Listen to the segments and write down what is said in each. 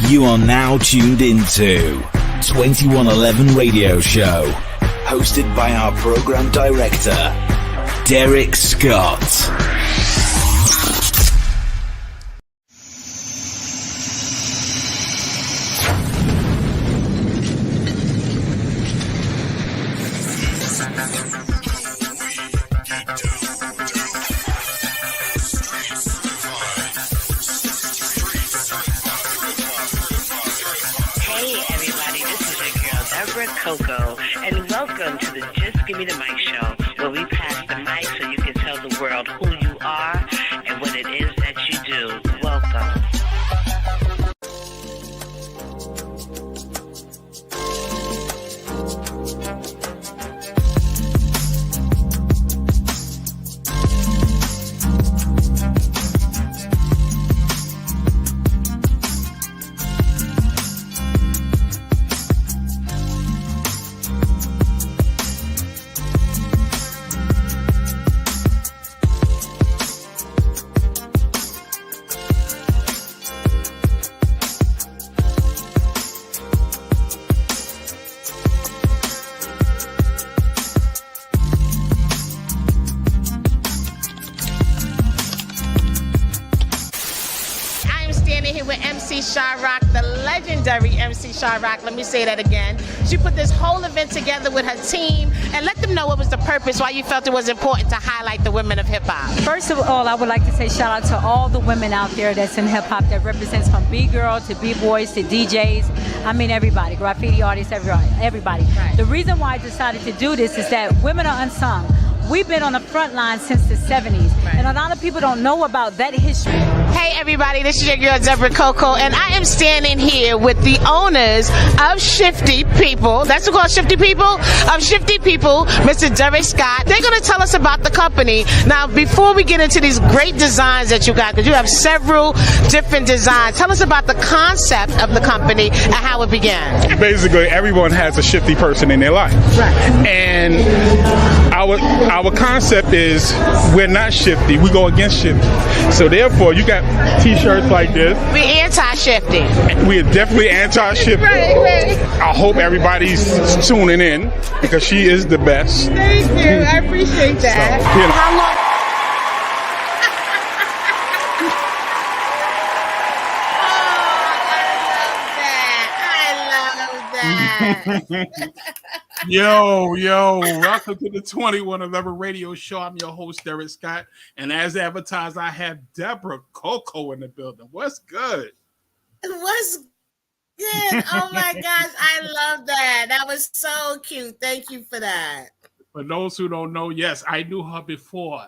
You are now tuned into 2111 Radio Show, hosted by our program director, Derrick Scott. Debra Coco, and welcome to the Just Give Me the Mic show, where we pass the mic so you can tell the world who you are and what it is that you do. Welcome. The legendary MC Shyrock. Let me say that again. She put this whole event together with her team and let them know what was the purpose, why you felt it was important to highlight the women of hip-hop. First of all, I would like to say shout out to all the women out there that's in hip-hop that represents from B-girl to B-boys to DJs. I mean everybody, graffiti artists, everybody. Right. The reason why I decided to do this is that women are unsung. We've been on the front line since the 70s, right. And a lot of people don't know about that history. Hey everybody, this is your girl Debra Coco, and I am standing here with the owners of Shifty People. That's what we call Shifty People? Of Shifty People, Mr. Derrick Scott. They're going to tell us about the company. Now, before we get into these great designs that you got, because you have several different designs, tell us about the concept of the company and how it began. Basically, everyone has a shifty person in their life. Right. And our concept is we're not shifty, we go against shifty. So therefore, you got t-shirts like this. We're anti-shifty. We're definitely anti-shifty. Right. I hope everybody's tuning in because she is the best. Thank you. I appreciate that. So, you know. How long? Yo, welcome to the 2111 Radio Show. I'm your host, Derrick Scott, and as advertised, I have Debra Coco in the building. What's good? What's good? Oh my gosh, I love that. That was so cute. Thank you for that. For those who don't know, yes, I knew her before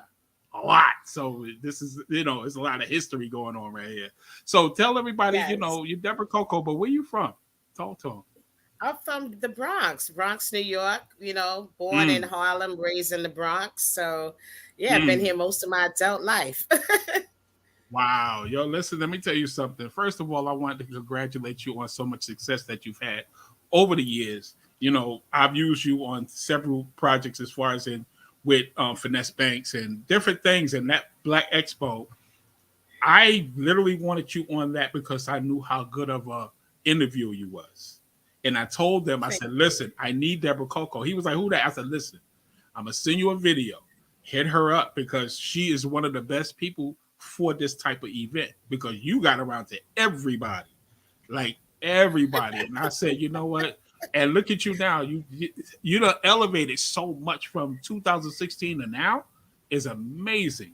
a lot. So this is, there's a lot of history going on right here. So tell everybody, yes. You're Debra Coco, but where you from? Talk to them. I'm from the Bronx, New York, born in Harlem, raised in the Bronx. So, yeah, I've been here most of my adult life. Wow. Yo, listen, let me tell you something. First of all, I wanted to congratulate you on so much success that you've had over the years. I've used you on several projects as far as with Finesse Banks and different things and that Black Expo. I literally wanted you on that because I knew how good of a interviewer you was. And I told them, I said, listen, I need Debra Coco. He was like, who that? I said, listen, I'm going to send you a video. Hit her up because she is one of the best people for this type of event because you got around to everybody, like everybody. And I said, you know what? And look at you now. You done elevated so much from 2016 to now. Is amazing.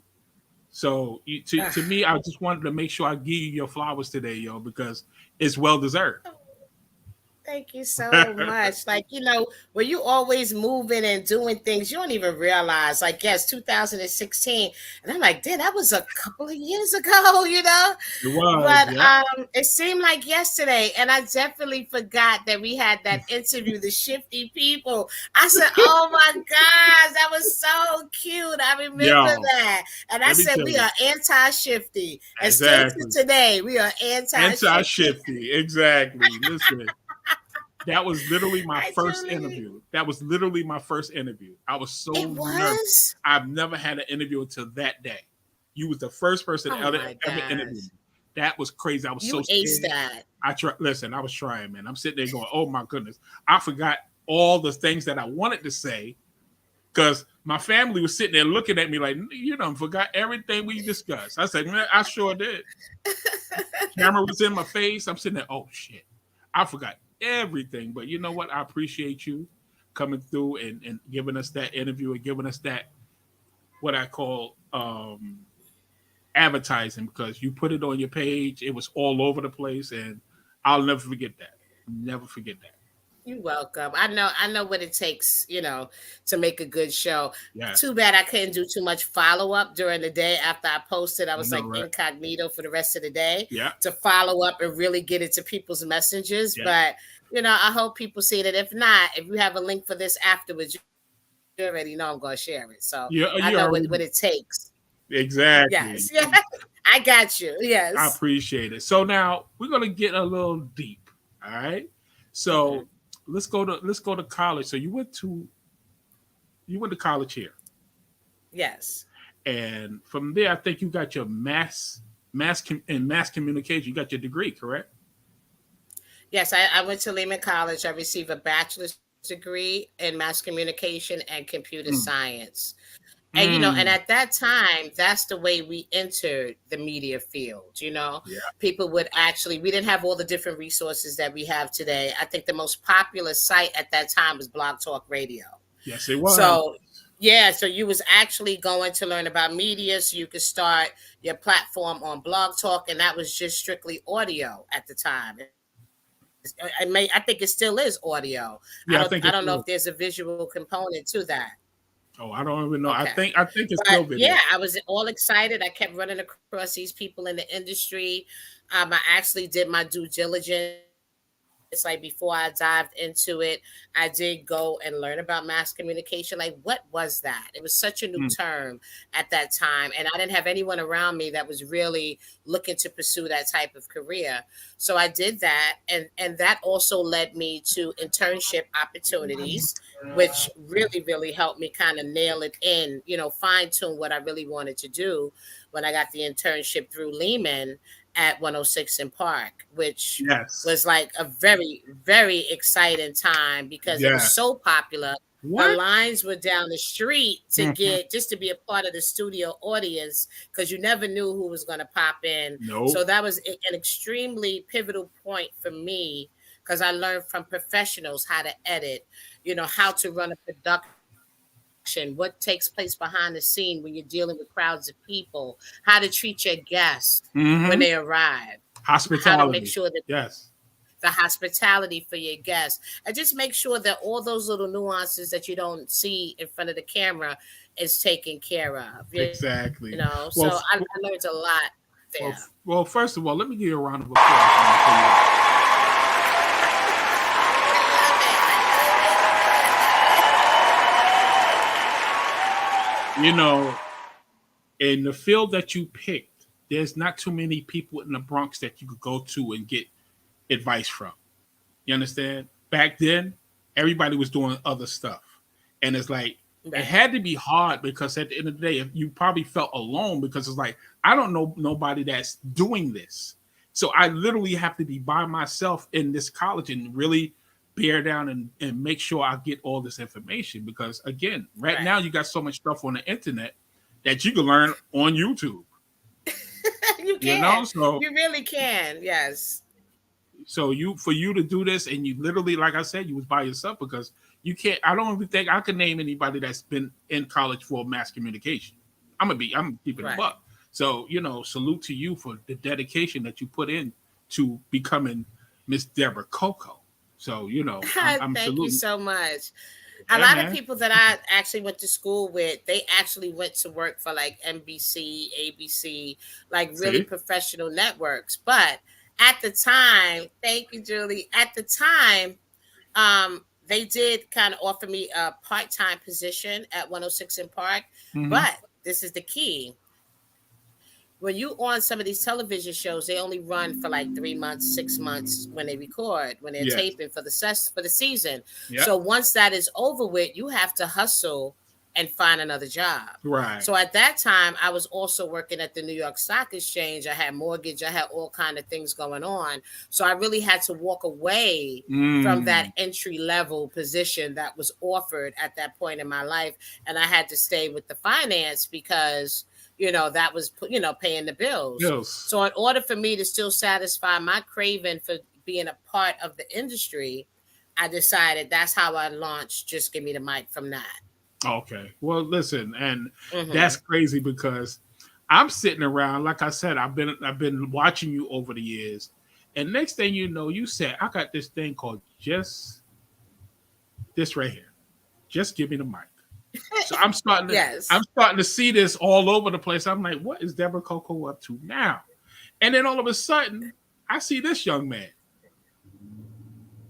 So to me, I just wanted to make sure I give you your flowers today, yo, because it's well deserved. Thank you so much. When you always moving and doing things, you don't even realize, 2016. And I'm like, damn, that was a couple of years ago, It was. But yeah. It seemed like yesterday. And I definitely forgot that we had that interview, the Shifty People. I said, oh my gosh, that was so cute. I remember that. And I said, we are anti-shifty. And still to today, we are anti-shifty. Anti-shifty, exactly. Listen. That was literally my first interview. I was so nervous. I've never had an interview until that day. You was the first person ever interviewed me. That was crazy. I was so scared. That. Listen, I was trying, man. I'm sitting there going, "Oh my goodness!" I forgot all the things that I wanted to say because my family was sitting there looking at me like, "You done forgot everything we discussed." I said, "Man, I sure did." Camera was in my face. I'm sitting there, "Oh shit, I forgot everything." But you know what? I appreciate you coming through and giving us that interview and giving us that what I call advertising, because you put it on your page. It was all over the place, and I'll never forget that. Never forget that. You're welcome. I know what it takes, to make a good show. Yeah. Too bad I couldn't do too much follow-up during the day after I posted. I was right? Incognito for the rest of the day. Yeah. To follow up and really get into people's messages. Yeah. But I hope people see it. If not, if you have a link for this afterwards, you already know I'm gonna share it. So I know what it takes. Exactly. Yes. Yeah. I got you. Yes. I appreciate it. So now we're gonna get a little deep. All right. So let's go to college. So you went to college here. Yes. And from there, I think you got your mass communication. You got your degree, correct? Yes, I went to Lehman College. I received a bachelor's degree in mass communication and computer science. And and at that time, that's the way we entered the media field. People would we didn't have all the different resources that we have today. I think the most popular site at that time was Blog Talk Radio. Yes, it was. So so you was actually going to learn about media, so you could start your platform on Blog Talk, and that was just strictly audio at the time. I think it still is audio. Yeah, I don't know if there's a visual component to that. Oh, I don't even know. Okay. I think it's still video. Yeah, I was all excited. I kept running across these people in the industry. I actually did my due diligence. It's like before I dived into it, I did go and learn about mass communication. Like, what was that? It was such a new term at that time. And I didn't have anyone around me that was really looking to pursue that type of career. So I did that. And that also led me to internship opportunities, which really, really helped me kind of nail it in, fine tune what I really wanted to do when I got the internship through Lehman at 106 in Park, which was like a very, very exciting time because it was so popular. What? The lines were down the street to just to be a part of the studio audience, because you never knew who was going to pop in. Nope. So that was an extremely pivotal point for me, because I learned from professionals how to edit, how to run a production, what takes place behind the scene when you're dealing with crowds of people, how to treat your guests when they arrive, hospitality, how to make sure that the hospitality for your guests, and just make sure that all those little nuances that you don't see in front of the camera is taken care of. Exactly. So I learned a lot there. Well, first of all, let me give you a round of applause. In the field that you picked, there's not too many people in the Bronx that you could go to and get advice from. You understand? Back then, everybody was doing other stuff. And it's like, it had to be hard, because at the end of the day, you probably felt alone, because it's like, I don't know nobody that's doing this. So I literally have to be by myself in this college and really bear down and make sure I get all this information, because again, right now you got so much stuff on the internet that you can learn on YouTube. You can. So you really can. Yes. So for you to do this, and you literally, like I said, you was by yourself, because you can't. I don't even think I could name anybody that's been in college for mass communication. I'm keeping it up. So salute to you for the dedication that you put in to becoming Miss Debra Coco. So, I'm thank you so much. A lot of people that I actually went to school with, they actually went to work for like NBC, ABC, like really professional networks. But at the time, thank you, Julie. At the time, they did kind of offer me a part-time position at 106 in Park. But this is the key. When you on some of these television shows, they only run for like 3 months, 6 months when they record, when they're taping for the season. Yep. So once that is over with, you have to hustle and find another job. Right. So at that time, I was also working at the New York Stock Exchange. I had mortgage. I had all kind of things going on. So I really had to walk away from that entry level position that was offered at that point in my life. And I had to stay with the finance because, that was, paying the bills. Yes. So in order for me to still satisfy my craving for being a part of the industry, I decided that's how I launched Just Give Me the Mic from that. Okay. Well, listen, and that's crazy because I'm sitting around, like I said, I've been watching you over the years, and next thing you know, you said, I got this thing called this right here. Just give me the mic. So I'm starting to see this all over the place. I'm like, what is Debra Coco up to now? And then all of a sudden, I see this young man.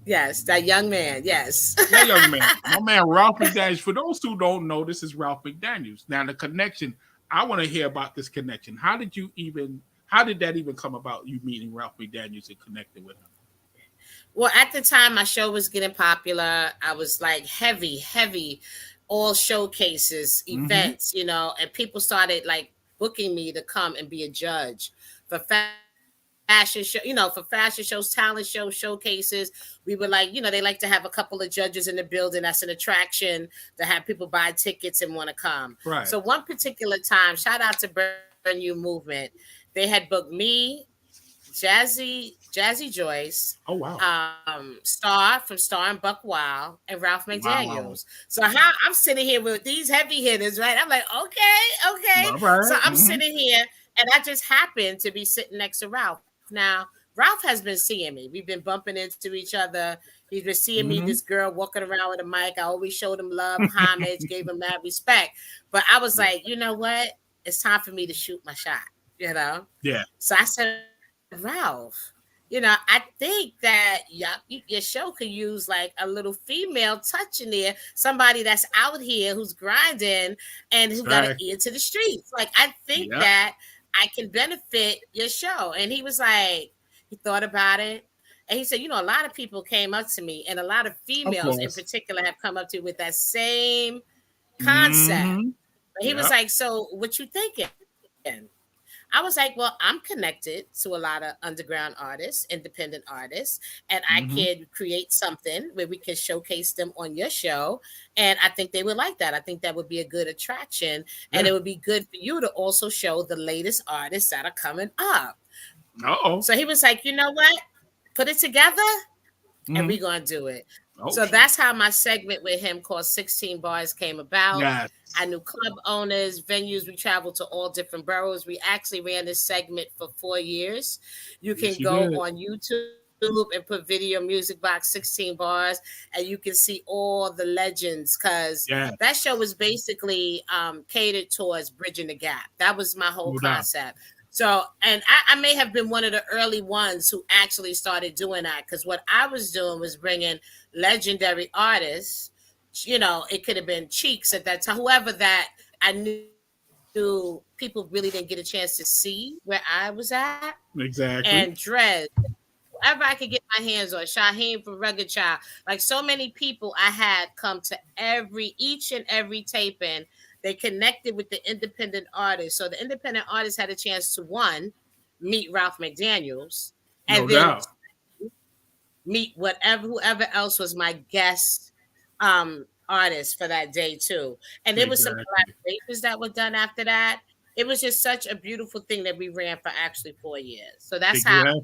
Yes, that young man. Yes. That young man. My man, Ralph McDaniels. For those who don't know, this is Ralph McDaniels. Now, the connection, I want to hear about this connection. How did that even come about, you meeting Ralph McDaniels and connecting with him? Well, at the time, my show was getting popular. I was like heavy, all showcases, events, and people started like booking me to come and be a judge for fashion show, for fashion shows, talent shows, showcases. We were like, they like to have a couple of judges in the building. That's an attraction to have people buy tickets and want to come. Right. So one particular time, shout out to Burn You Movement, they had booked me, Jazzy Joyce, oh wow, Star from Star and Buck Wild, and Ralph McDaniels. Wow. So I'm sitting here with these heavy hitters, right? I'm like, okay. Right. So I'm sitting here, and I just happened to be sitting next to Ralph. Now, Ralph has been seeing me. We've been bumping into each other. He's been seeing me, this girl walking around with a mic. I always showed him love, homage, gave him that respect. But I was like, you know what? It's time for me to shoot my shot, Yeah. So I said, Ralph, I think that your show could use like a little female touch in there. Somebody that's out here who's grinding and who got an ear to the streets. Like, I think that I can benefit your show. And he was like, he thought about it. And he said, a lot of people came up to me, and a lot of females in particular have come up to me with that same concept. But he was like, so what you thinking? I was like, well, I'm connected to a lot of underground artists, independent artists, and I can create something where we can showcase them on your show. And I think they would like that. I think that would be a good attraction. And it would be good for you to also show the latest artists that are coming up. So he was like, you know what? Put it together and we're going to do it. So that's how my segment with him called 16 Bars came about. Yes. I knew club owners, venues. We traveled to all different boroughs. We actually ran this segment for 4 years. You can go on YouTube and put Video Music Box 16 Bars, and you can see all the legends, because that show was basically catered towards bridging the gap. That was my whole concept. So, and I may have been one of the early ones who actually started doing that, because what I was doing was bringing legendary artists. It could have been Cheeks at that time, whoever that I knew people really didn't get a chance to see where I was at. Exactly. And Dredd, whoever I could get my hands on, Shaheem from Rugged Child. Like, so many people I had come to each and every taping. They connected with the independent artists. So the independent artists had a chance to, one, meet Ralph McDaniels, and then meet whoever else was my guest artist for that day too. And there was some collaborations that were done after that. It was just such a beautiful thing that we ran for actually 4 years. So that's how I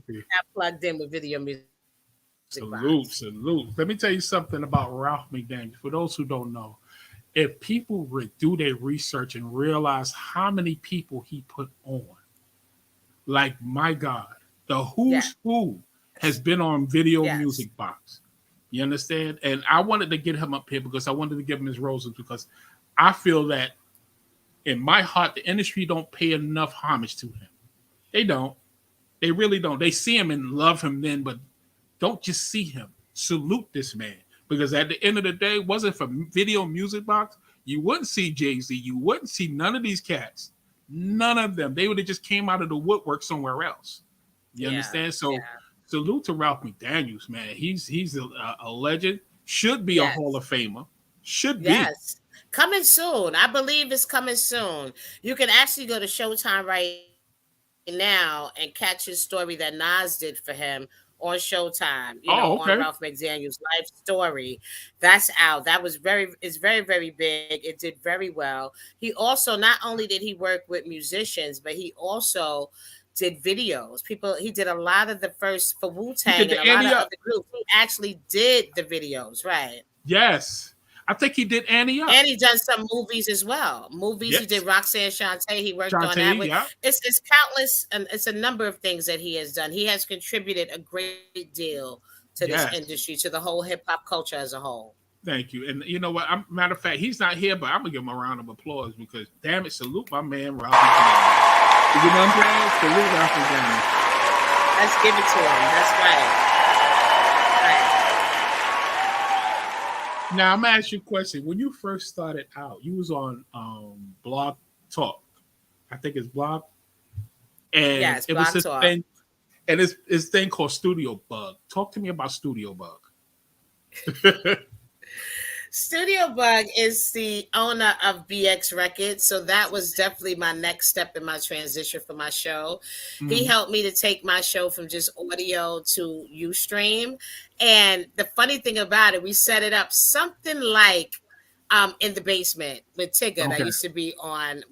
plugged in with Video Music. Salute. Let me tell you something about Ralph McDaniels. For those who don't know, if people do their research and realize how many people he put on, like, my God, the who's who has been on Video Music Box. You understand? And I wanted to get him up here because I wanted to give him his roses, because I feel that in my heart, the industry don't pay enough homage to him. They don't. They really don't. They see him and love him then, but don't just see him. Salute this man. Because at the end of the day, wasn't for Video Music Box, you wouldn't see Jay-Z. You wouldn't see none of these cats. None of them. They would have just came out of the woodwork somewhere else. You understand? So salute to Ralph McDaniels, man. He's a legend. Should be a Hall of Famer. Should be. Coming soon. I believe it's coming soon. You can actually go to Showtime right now and catch his story that Nas did for him on Showtime, on Ralph Oh, okay. McDaniel's life story. That's out. That was very very big. It did very well. He also not only did he work with musicians, but he also did videos. He did a lot of the first for Wu He Tang did and the a lot Annie of Up. other groups. He actually did the videos, right? Yes. I think he did Annie Up. And he done some movies as well. Movies he did Yes. Roxanne Shante. He worked on that Shantae, with. yeah. It's countless and it's a number of things that he has done. He has contributed a great deal to this industry, Yes. to the whole hip hop culture as a whole. Thank you. And you know what? Matter of fact, he's not here, but I'm gonna give him a round of applause because damn it, salute my man Ralph McDaniel. You know what I'm saying? Salute Ralph McDaniel. Let's give it to him. That's right. Now I'm gonna ask you a question. When you first started out, you was on Blog Talk. I think it's Blog, and Yes, it was Block this Talk. thing, and it's thing called Studio Bug. Talk to me about Studio Bug. Studio Bug is the owner of BX Records, so that was definitely my next step in my transition for my show. He Mhm. helped me to take my show from just audio to Ustream. And the funny thing about it, we set it up something like in the basement with Tigger that Okay. used to be on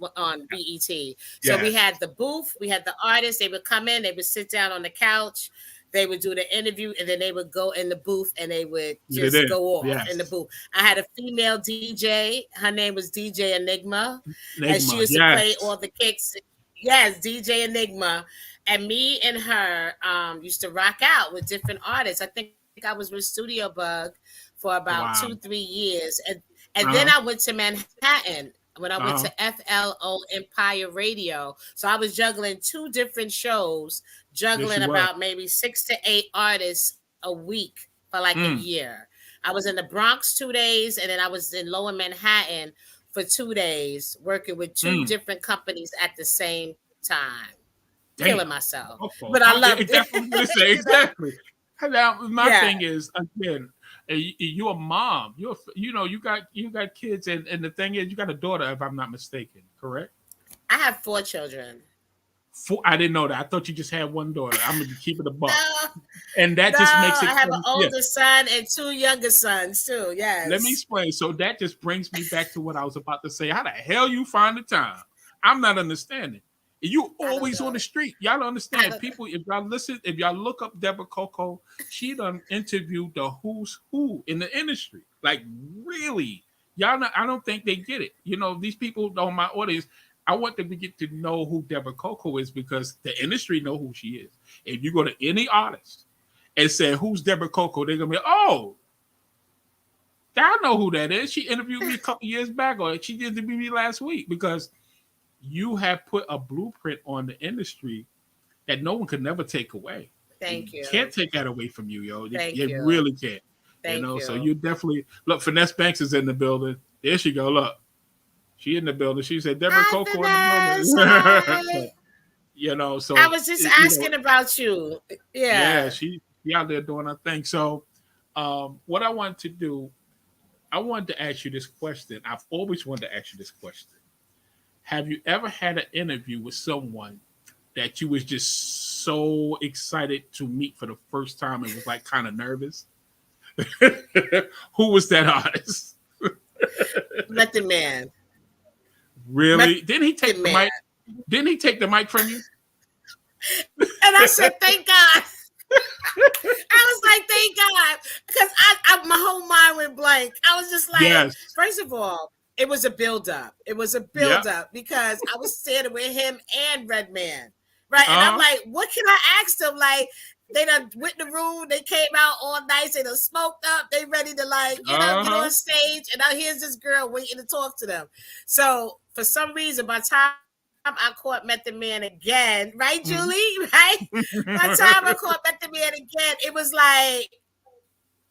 BET. So we Yes. had the booth, we had the artists, they would come in, they would sit down on the couch, they would do the interview, and then they would go in the booth and they would Get it just in. go off in the Yes. booth. I had a female DJ, her name was DJ Enigma, and she Enigma. used to play Yes. all the kicks. Yes, DJ Enigma. And me and her used to rock out with different artists. I think I was with Studio Bug for about two, Wow. 3 years. And then Uh-huh. I went to Manhattan when I went Uh-huh. to FLO Empire Radio. So I was juggling two different shows, Yes, juggling you were. about maybe 6 to 8 artists a week for like a Mm. year. I was in the Bronx 2 days, and then I was in Lower Manhattan for 2 days, working with two Mm. different companies at the same time, killing Damn. myself. Okay. But I loved it. That's what I'm gonna say. You know? Exactly. Now, my Yeah. thing is again, you're a mom. You got kids, and the thing is, you got a daughter, if I'm not mistaken. Correct? I have 4 children. I didn't know that. I thought you just had one daughter. I'm gonna keep it a buck, No, and that no, just makes it. I have an Yeah. older son and 2 younger sons too. Let me Yes. explain. So that just brings me back to what I was about to say. How the hell you find the time? I'm not understanding. You I don't always on the know. street. Y'all don't I understand. don't know. People, if y'all look up Debra Coco, she done interviewed the who's who in the industry. Like really. Y'all not, I don't think they get it. These people on my audience, I want them to get to know who Debra Coco is because the industry know who she is. If you go to any artist and say, who's Debra Coco, they're gonna be, oh, I know who that is. She interviewed me a couple years back, or she did interview me last week because you have put a blueprint on the industry that no one could never take away. Thank You you. can't take that away from you, yo. Thank You you. really can't. Thank So you. you definitely look. Finesse Banks is in the building. There she go. Look, she in the building. She said Debra Hi, Coco Finesse. in the building. Hi. So I was just asking about you. yeah, Yeah. she out there doing her thing. So, what I wanted to do, I wanted to ask you this question. I've always wanted to ask you this question. Have you ever had an interview with someone that you was just so excited to meet for the first time and was like kind of nervous? Who was that artist? Method Man. Really? Didn't he take Method the Man. mic? Didn't he take the mic from you? And I said, thank God. I was like, thank God. Because my whole mind went blank. I was just like, Yes. first of all, it was a build-up. It was a Yeah. build-up because I was standing with him and Redman. Right? And I'm Uh-huh. like, what can I ask them? Like, they done went in the room, they came out all nice, they done smoked up, they ready to get Uh-huh. on stage, and now here's this girl waiting to talk to them. So for some reason, by the time I caught Method Man again, right, Mhm. Julie? Right? By the time I caught Method Man again, it was like,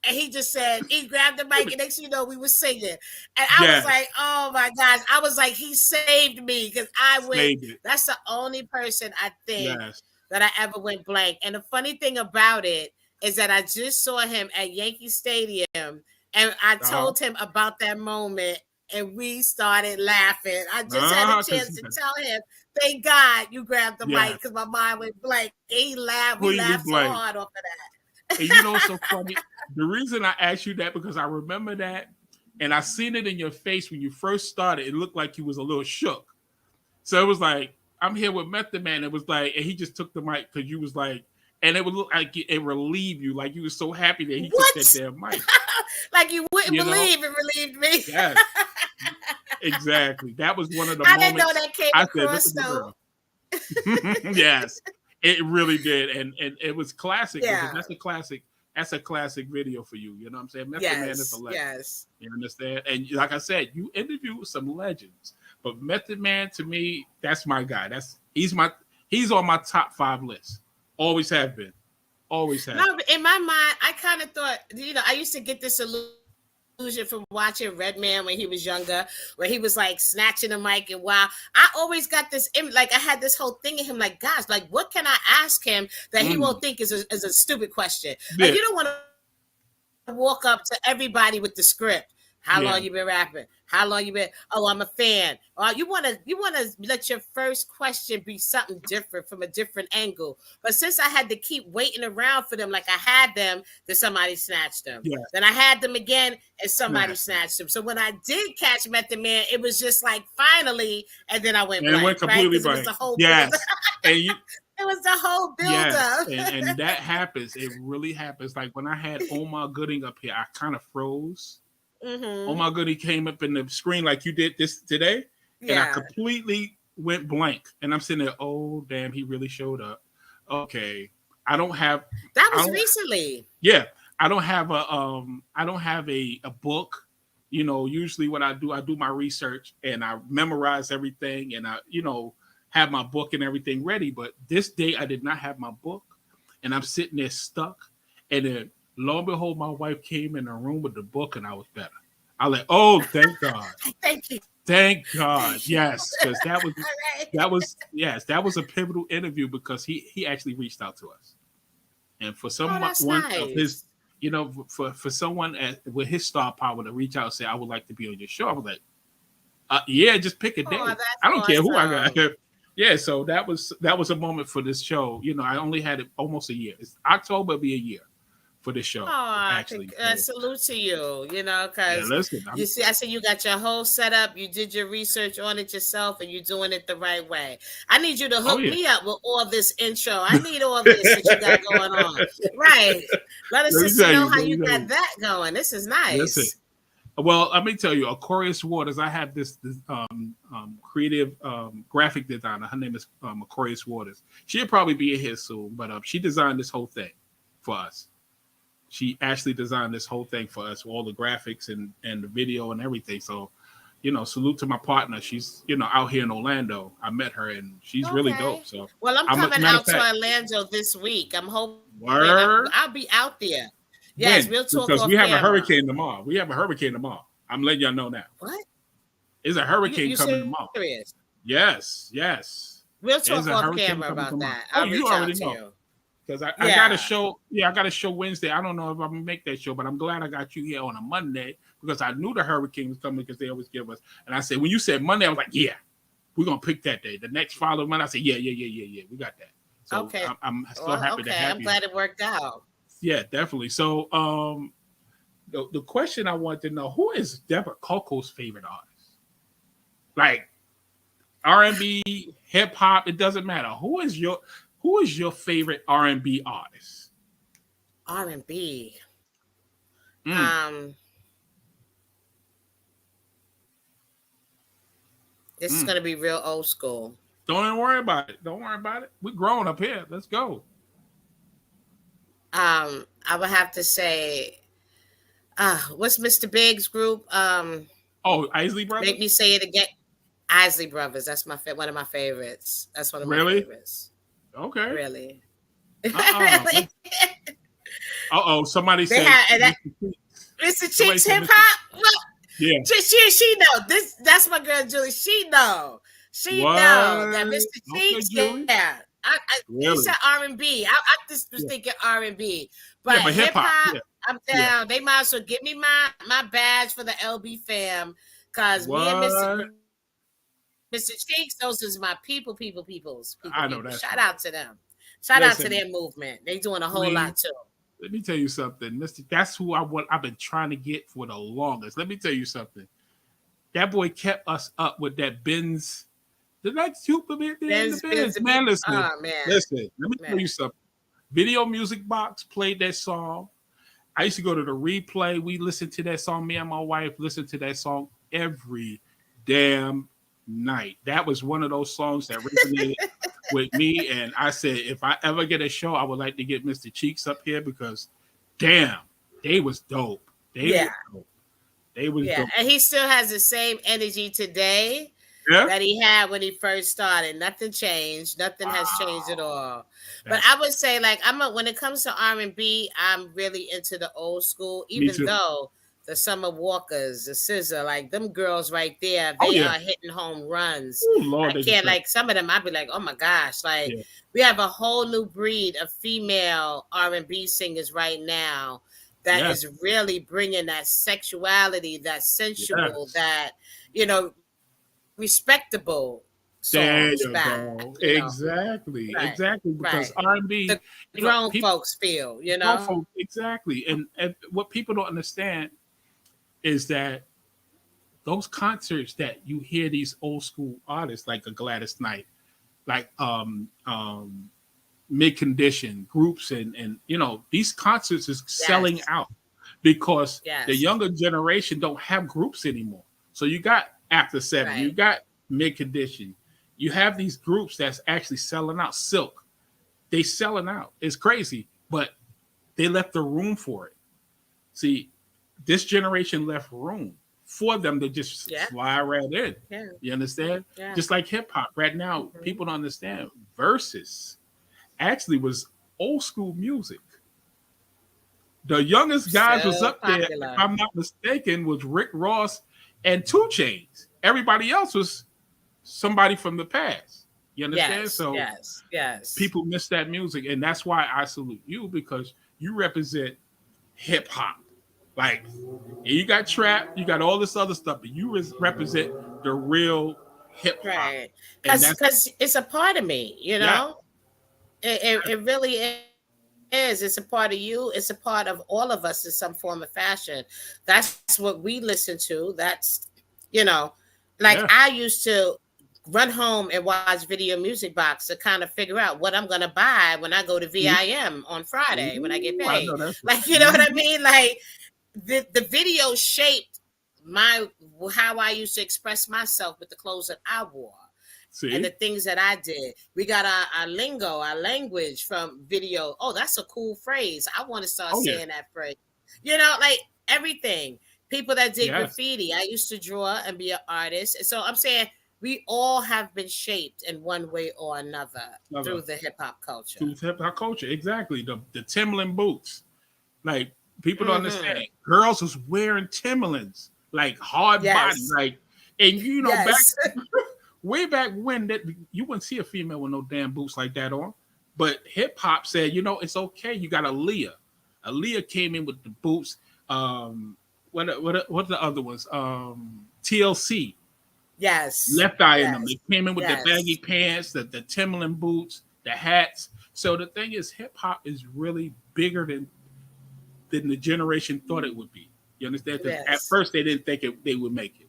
and he just said, he grabbed the mic, and next thing you know, we were singing. And I Yes. was like, oh my gosh. I was like, he saved me because I went, Saved it. that's the only person I think Yes. that I ever went blank. And the funny thing about it is that I just saw him at Yankee Stadium, and I Uh-huh. told him about that moment and we started laughing. I just had a chance to tell him, thank God you grabbed the mic because my mind went blank. He laughed. We laughed so hard off of that. And you know what's so funny? The reason I asked you that because I remember that, and I seen it in your face when you first started. It looked like you was a little shook. So it was like, I'm here with Method Man. It was like, and he just took the mic because you was like, and it would look like it relieved you. Like you was so happy that he took that damn mic. Like you wouldn't believe it relieved me. Yes. Exactly. That was one of the I moments. Didn't know that came across though. Yes, it really did. And it was classic. Yeah. That's a classic video for you. You know what I'm saying? Method Man is a legend. Yes. You understand? And like I said, you interviewed some legends. But Method Man, to me, that's my guy. He's on my top 5 list. Always have been. Always have. No, in my mind, I kind of thought, I used to get this illusion from watching Redman when he was younger, where he was like snatching the mic and wow. I always got this, like I had this whole thing in him, like, gosh, like what can I ask him that he won't think is a stupid question? Like you don't want to walk up to everybody with the script. How long you been rapping? How long you been? Oh, I'm a fan. You want to let your first question be something different from a different angle. But since I had to keep waiting around for them, like I had them, then somebody snatched them. Yeah. Then I had them again, and somebody snatched them. So when I did catch Method Man, it was just like finally, and then I went blank. It went completely blank. It was the whole it was the whole build-up. And that happens. It really happens. Like when I had Omar Gooding up here, I kind of froze. Mm-hmm. Omar Gooding came up in the screen like you did this today, and I completely went blank. And I'm sitting there, oh damn, he really showed up. Okay, I don't have. That was recently. Yeah, I don't have a book. You know, usually what I do my research and I memorize everything, and I have my book and everything ready. But this day I did not have my book, and I'm sitting there stuck, and then. Lo and behold, my wife came in the room with the book, and I was better. I like, oh, thank God, thank you, thank God, yes, because that was a pivotal interview because he actually reached out to us, and for someone of his, for someone with his star power to reach out and say, I would like to be on your show, I was like, yeah, just pick a day. I don't care who I got. Yeah, so that was a moment for this show. I only had it almost a year. It's October, it'll be a year. For this show, actually, salute to you. Because you see, I see you got your whole setup. You did your research on it yourself, and you're doing it the right way. I need you to hook me up with all this intro. I need all this that you got going on. Right? Let us know how you got that going. This is nice. Listen. Well, let me tell you, Aquarius Waters. I have this creative graphic designer. Her name is Aquarius Waters. She'll probably be in here soon, but she designed this whole thing for us. She actually designed this whole thing for us, all the graphics and the video and everything. So, salute to my partner. She's, out here in Orlando. I met her and she's really dope. So, well, I'm coming out to Orlando this week. I'm hoping I'll be out there. Yes, we'll talk because we have a hurricane tomorrow. I'm letting y'all know now. What? There's a hurricane coming tomorrow. Yes. We'll talk off camera about that. I'll reach out to you. Because I got a show. Yeah, I got a show Wednesday. I don't know if I'm gonna make that show, but I'm glad I got you here on a Monday because I knew the hurricane was coming because they always give us. And I said, when you said Monday, I was like, yeah, we're gonna pick that day. The next following Monday, I said, yeah, we got that. So okay. I'm still happy to have you. I'm glad it worked out. Yeah, definitely. So the question I want to know, who is Debra Coco's favorite artist? Like R&B, hip hop, it doesn't matter. Who is your favorite R&B artist? R&B. This is going to be real old school. Don't even worry about it. We're grown up here. Let's go. I would have to say, what's Mr. Big's group? Isley Brothers? Make me say it again. Isley Brothers. That's one of my favorites. That's one of my favorites. Okay. Really? Really? Somebody said Mr. Cheeks hip hop. Yeah. She know. That's my girl Julie. She know. She know that Mr. Cheeks. Yeah. He said R&B. I just was thinking R&B. But hip hop, I'm down. They might as well give me my badge for the LB fam. Cause me and What? Mr. Cheeks, those is my peoples. I know that's Shout right. out to them. Shout out to Listen, their movement. They doing a whole Queen, lot too. let me tell you something. Mr. That's who I've been trying to get for the longest. Let me tell you something. That boy kept us up with that Benz. The next Superman in the Benz. Man, listen. Oh man. Listen, let me tell you something. Video Music Box played that song. I used to go to the replay. We listened to that song. Me and my wife listened to that song every damn night. That was one of those songs that resonated with me. And I said, if I ever get a show, I would like to get Mr. Cheeks up here because, damn, they was dope. They was dope. They was dope. And he still has the same energy today that he had when he first started. Nothing changed. Nothing has changed at all. But I would say, like, when it comes to R&B, I'm really into the old school, even though the Summer Walkers, the SZA, like them girls right there, they are hitting home runs. Ooh, Lord, I can't, like, some of them, I'd be like, oh my gosh, like, we have a whole new breed of female R&B singers right now that is really bringing that sexuality, that sensual, that, you know, respectable songs back. Exactly. Because R&B, the grown folks feel, you know. Exactly. And what people don't understand is that those concerts that you hear these old school artists like a Gladys Knight, like Mid Condition groups, and you know, these concerts is selling out because the younger generation don't have groups anymore. So you got After Seven, you got Mid Condition, you have these groups that's actually selling out. Silk, they selling out. It's crazy, but they left the room for it. See, this generation left room for them to just slide right in. You understand? Just like hip hop right now, people don't understand. Versus actually was old school music. The youngest guys was up there, if I'm not mistaken, was Rick Ross and 2 Chainz. Everybody else was somebody from the past. You understand? So people miss that music, and that's why I salute you, because you represent hip hop. Like, you got trap, you got all this other stuff, but you represent the real hip hop. Right. Because it's a part of me, you know? It really is. It's a part of you. It's a part of all of us in some form of fashion. That's what we listen to. That's, you know, like I used to run home and watch Video Music Box to kind of figure out what I'm going to buy when I go to VIM on Friday when I get paid. Like, you know what I mean? Like, the video shaped how I used to express myself with the clothes that I wore. And the things that I did. We got our lingo, our language from video. Oh, that's a cool phrase. I want to start saying that phrase. You know, like everything. People that did graffiti. I used to draw and be an artist. And so I'm saying we all have been shaped in one way or another through the hip hop culture. Through hip hop culture, exactly. The Timberland boots. Like, people don't understand. Girls was wearing Timberlands, like hard body. Like, and you know, way back when that you wouldn't see a female with no damn boots like that on. But hip hop said, you know, it's okay. You got Aaliyah. Aaliyah came in with the boots. What the other ones? TLC. Left Eye in them. They came in with the baggy pants, the Timberland boots, the hats. So the thing is, hip hop is really bigger than the generation thought it would be. You understand? At first they didn't think they would make it.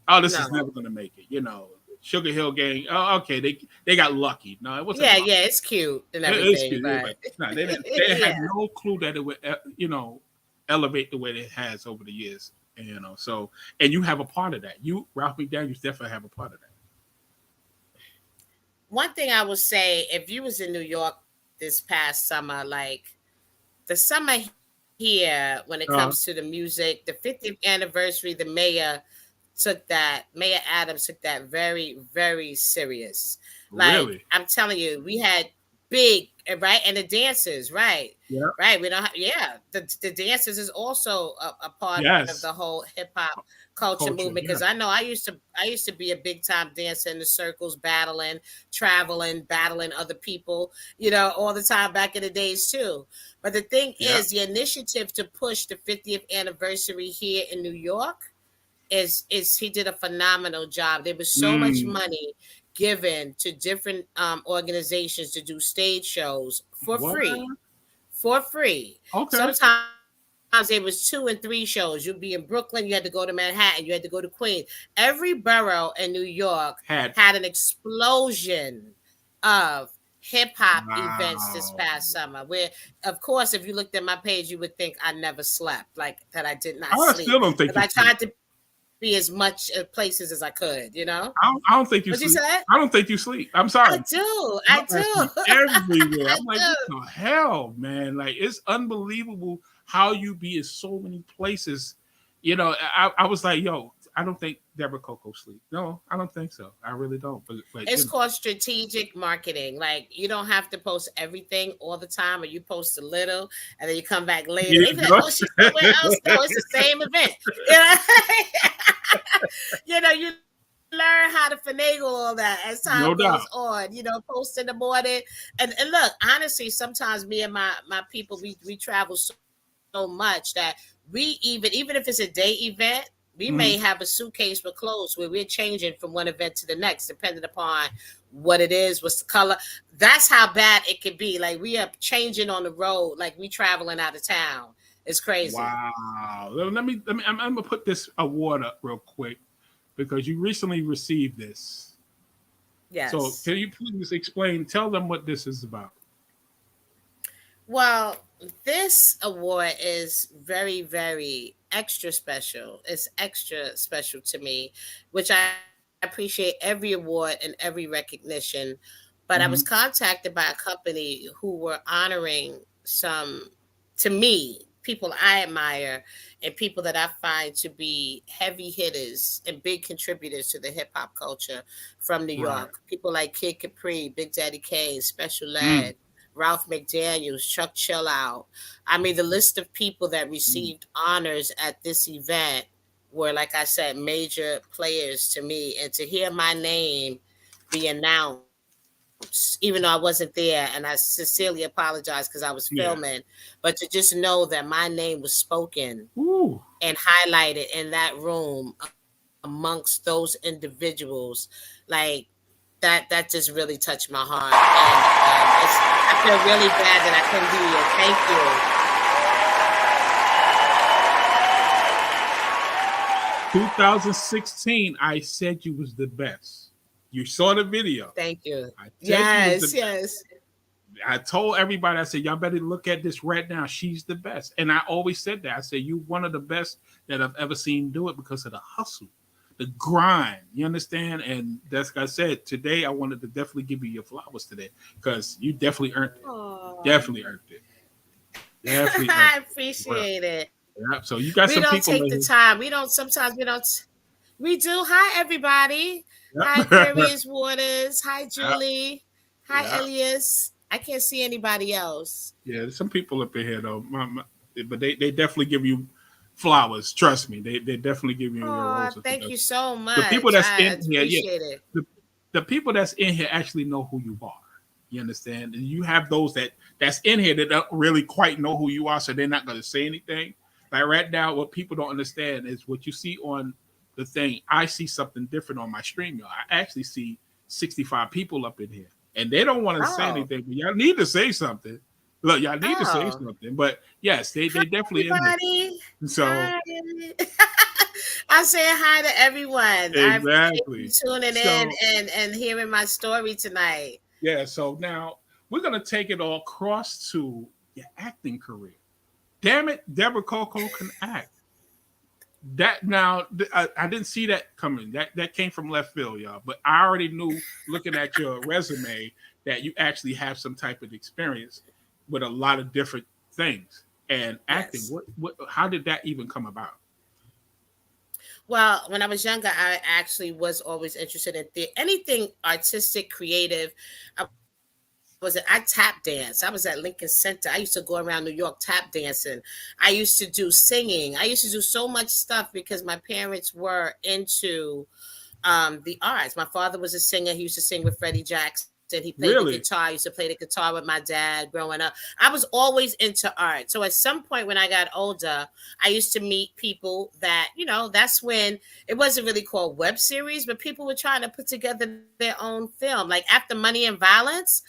Oh, this is never going to make it. You know, Sugar Hill Gang. Oh, okay, they got lucky. No, it wasn't. Yeah, it's cute and everything. It's cute, but no, they had no clue that it would, you know, elevate the way it has over the years. And, you know, so, and you have a part of that. You, Ralph McDaniels, definitely have a part of that. One thing I would say, if you was in New York this past summer, like the summer here, when it comes to the music, the 50th anniversary, the mayor Adams took that very, very serious. Like, really? I'm telling you, we had big, right? And the dancers, right? Yeah. Right. We don't the dancers is also a part of the whole hip hop culture movement. Because I know I used to be a big time dancer in the circles, battling, traveling, battling other people, you know, all the time back in the days too. But the thing is, the initiative to push the 50th anniversary here in New York, is he did a phenomenal job. There was so much money given to different organizations to do stage shows for What? free. For free. Okay. Sometimes it was 2 and 3 shows. You'd be in Brooklyn, you had to go to Manhattan, you had to go to Queens. Every borough in New York had an explosion of hip hop events this past summer. Where, of course, if you looked at my page, you would think I never slept, like that I did not sleep. I still don't think I tried to be as much places as I could, you know. I don't think you sleep. I don't think you sleep. I'm sorry. I do. Everywhere. I'm like, what the hell, man? Like, it's unbelievable how you be in so many places. You know, I was like, yo, I don't think Debra Coco sleep. No, I don't think so. I really don't. But it's called strategic marketing. Like, you don't have to post everything all the time, or you post a little and then you come back later. They like, oh, she's somewhere else. No, it's the same event. You know, you learn how to finagle all that as time goes on. You know, post in the morning. And look, honestly, sometimes me and my people, we travel so much that we even if it's a day event, we may have a suitcase with clothes where we're changing from one event to the next, depending upon what it is, what's the color. That's how bad it could be. Like, we are changing on the road, like we traveling out of town. It's crazy. Wow. I'm gonna put this award up real quick because you recently received this. Yes. So can you please tell them what this is about? Well, this award is very, very extra special. It's extra special to me, which I appreciate every award and every recognition. But I was contacted by a company who were honoring some, to me, people I admire and people that I find to be heavy hitters and big contributors to the hip hop culture from New York. People like Kid Capri, Big Daddy Kane, Special Ed, Ralph McDaniels, Chuck Chillout. I mean, the list of people that received honors at this event were, like I said, major players to me. And to hear my name be announced, even though I wasn't there, and I sincerely apologize because I was filming, but to just know that my name was spoken and highlighted in that room amongst those individuals, like, that just really touched my heart. And I feel really bad that I couldn't be here. Thank you. 2016, I said you was the best. You saw the video. Thank you. Yes. I told everybody, I said, y'all better look at this right now. She's the best. And I always said that. I said, you one of the best that I've ever seen do it because of the hustle. The grind, you understand? And that's like I said, today I wanted to definitely give you your flowers today because you definitely earned it. Aww. Definitely earned it. I appreciate it. Yeah. So you got some people. We don't take the time. Sometimes we don't. We do. Hi, everybody. Yep. Hi, Aquarius Waters. Hi, Julie. Hi, Elias. I can't see anybody else. Yeah, there's some people up in here though. But they definitely give you flowers. Trust me, they definitely give you your roses. Thank you so much. The people that's in here, the people that's in here actually know who you are. You understand? And you have those that's in here that don't really quite know who you are, so they're not going to say anything. Like right now, what people don't understand is what you see on the thing. I see something different on my stream, y'all. I actually see 65 people up in here, and they don't want to say anything. But y'all need to say something. Look, y'all need to say something, but yes, they definitely. So I'm saying hi to everyone. Exactly. Tuning in and hearing my story tonight. Yeah. So now we're gonna take it all across to your acting career. Damn it, Debra Coco can act. That now I didn't see that coming. That came from left field, y'all. But I already knew looking at your resume that you actually have some type of experience with a lot of different things and acting. What how did that even come about? Well, when I was younger, I actually was always interested in anything artistic, creative. I tap dance. I was at Lincoln Center. I used to go around New York tap dancing. I used to do singing. I used to do so much stuff because my parents were into the arts. My father was a singer. He used to sing with Freddie Jackson. and he played the Really? guitar. I used to play the guitar with my dad growing up. I was always into art. So at some point when I got older, I used to meet people that, that's when it wasn't really called web series, but people were trying to put together their own film. Like after Money and Violence,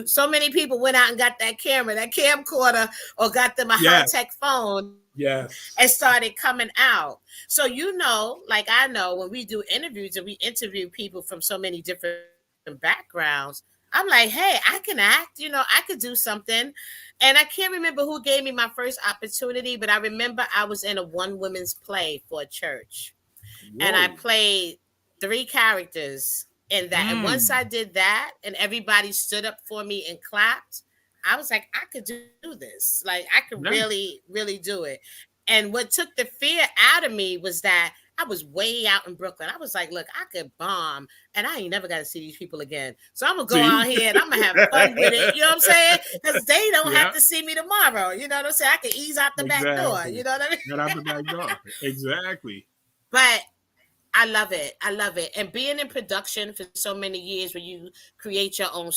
so many people went out and got that camera, that camcorder, or got them a Yes. high-tech phone. Yes. And started coming out. So, like I know when we do interviews and we interview people from so many different backgrounds, I'm like, hey, I can act, I could do something. And I can't remember who gave me my first opportunity, but I remember I was in a one women's play for a church. Whoa. And I played 3 characters in that. And once I did that and everybody stood up for me and clapped, I was like, I could do this. Like, I could really, really do it. And what took the fear out of me was that I was way out in Brooklyn. I was like, look, I could bomb and I ain't never got to see these people again. So I'm going to go out here and I'm going to have fun with it. You know what I'm saying? Because they don't have to see me tomorrow. You know what I'm saying? I can ease out the back door. You know what I mean? Get out the back door. Exactly. But I love it. I love it. And being in production for so many years where you create your own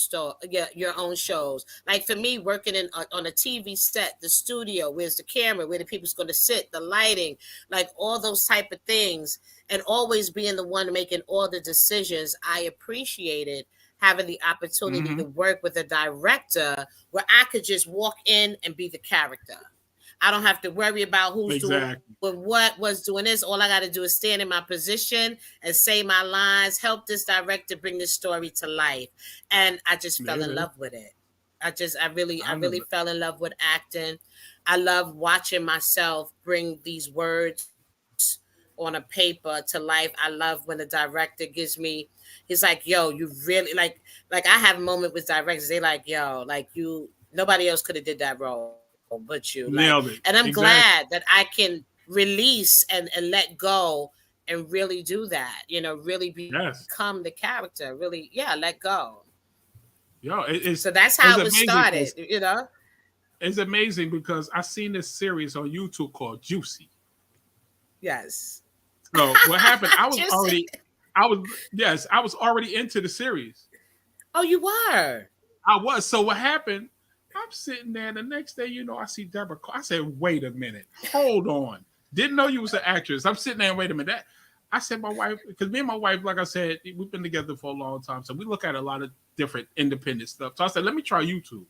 your own shows. Like for me, working on a TV set, the studio, where's the camera, where the people's going to sit, the lighting, like all those type of things, and always being the one making all the decisions, I appreciated having the opportunity to work with a director where I could just walk in and be the character. I don't have to worry about who's doing what was doing this. All I got to do is stand in my position and say my lines, help this director bring this story to life. And I just fell in love with it. I really fell in love with acting. I love watching myself bring these words on a paper to life. I love when the director gives me, he's like, yo, you really like I have a moment with directors. They like, yo, like nobody else could have did that role but you. Nailed it. And I'm glad that I can release and let go and really do that, really become the character, really, let go. So that's how it started, It's amazing because I seen this series on YouTube called Juicy. Yes. So what happened? I was already into the series. Oh, you were? I was. So what happened? I'm sitting there, and the next day, I see Debra Coco. I said, wait a minute. Hold on. Didn't know you was an actress. I'm sitting there and wait a minute. I said, my wife, because me and my wife, like I said, we've been together for a long time. So we look at a lot of different independent stuff. So I said, let me try YouTube.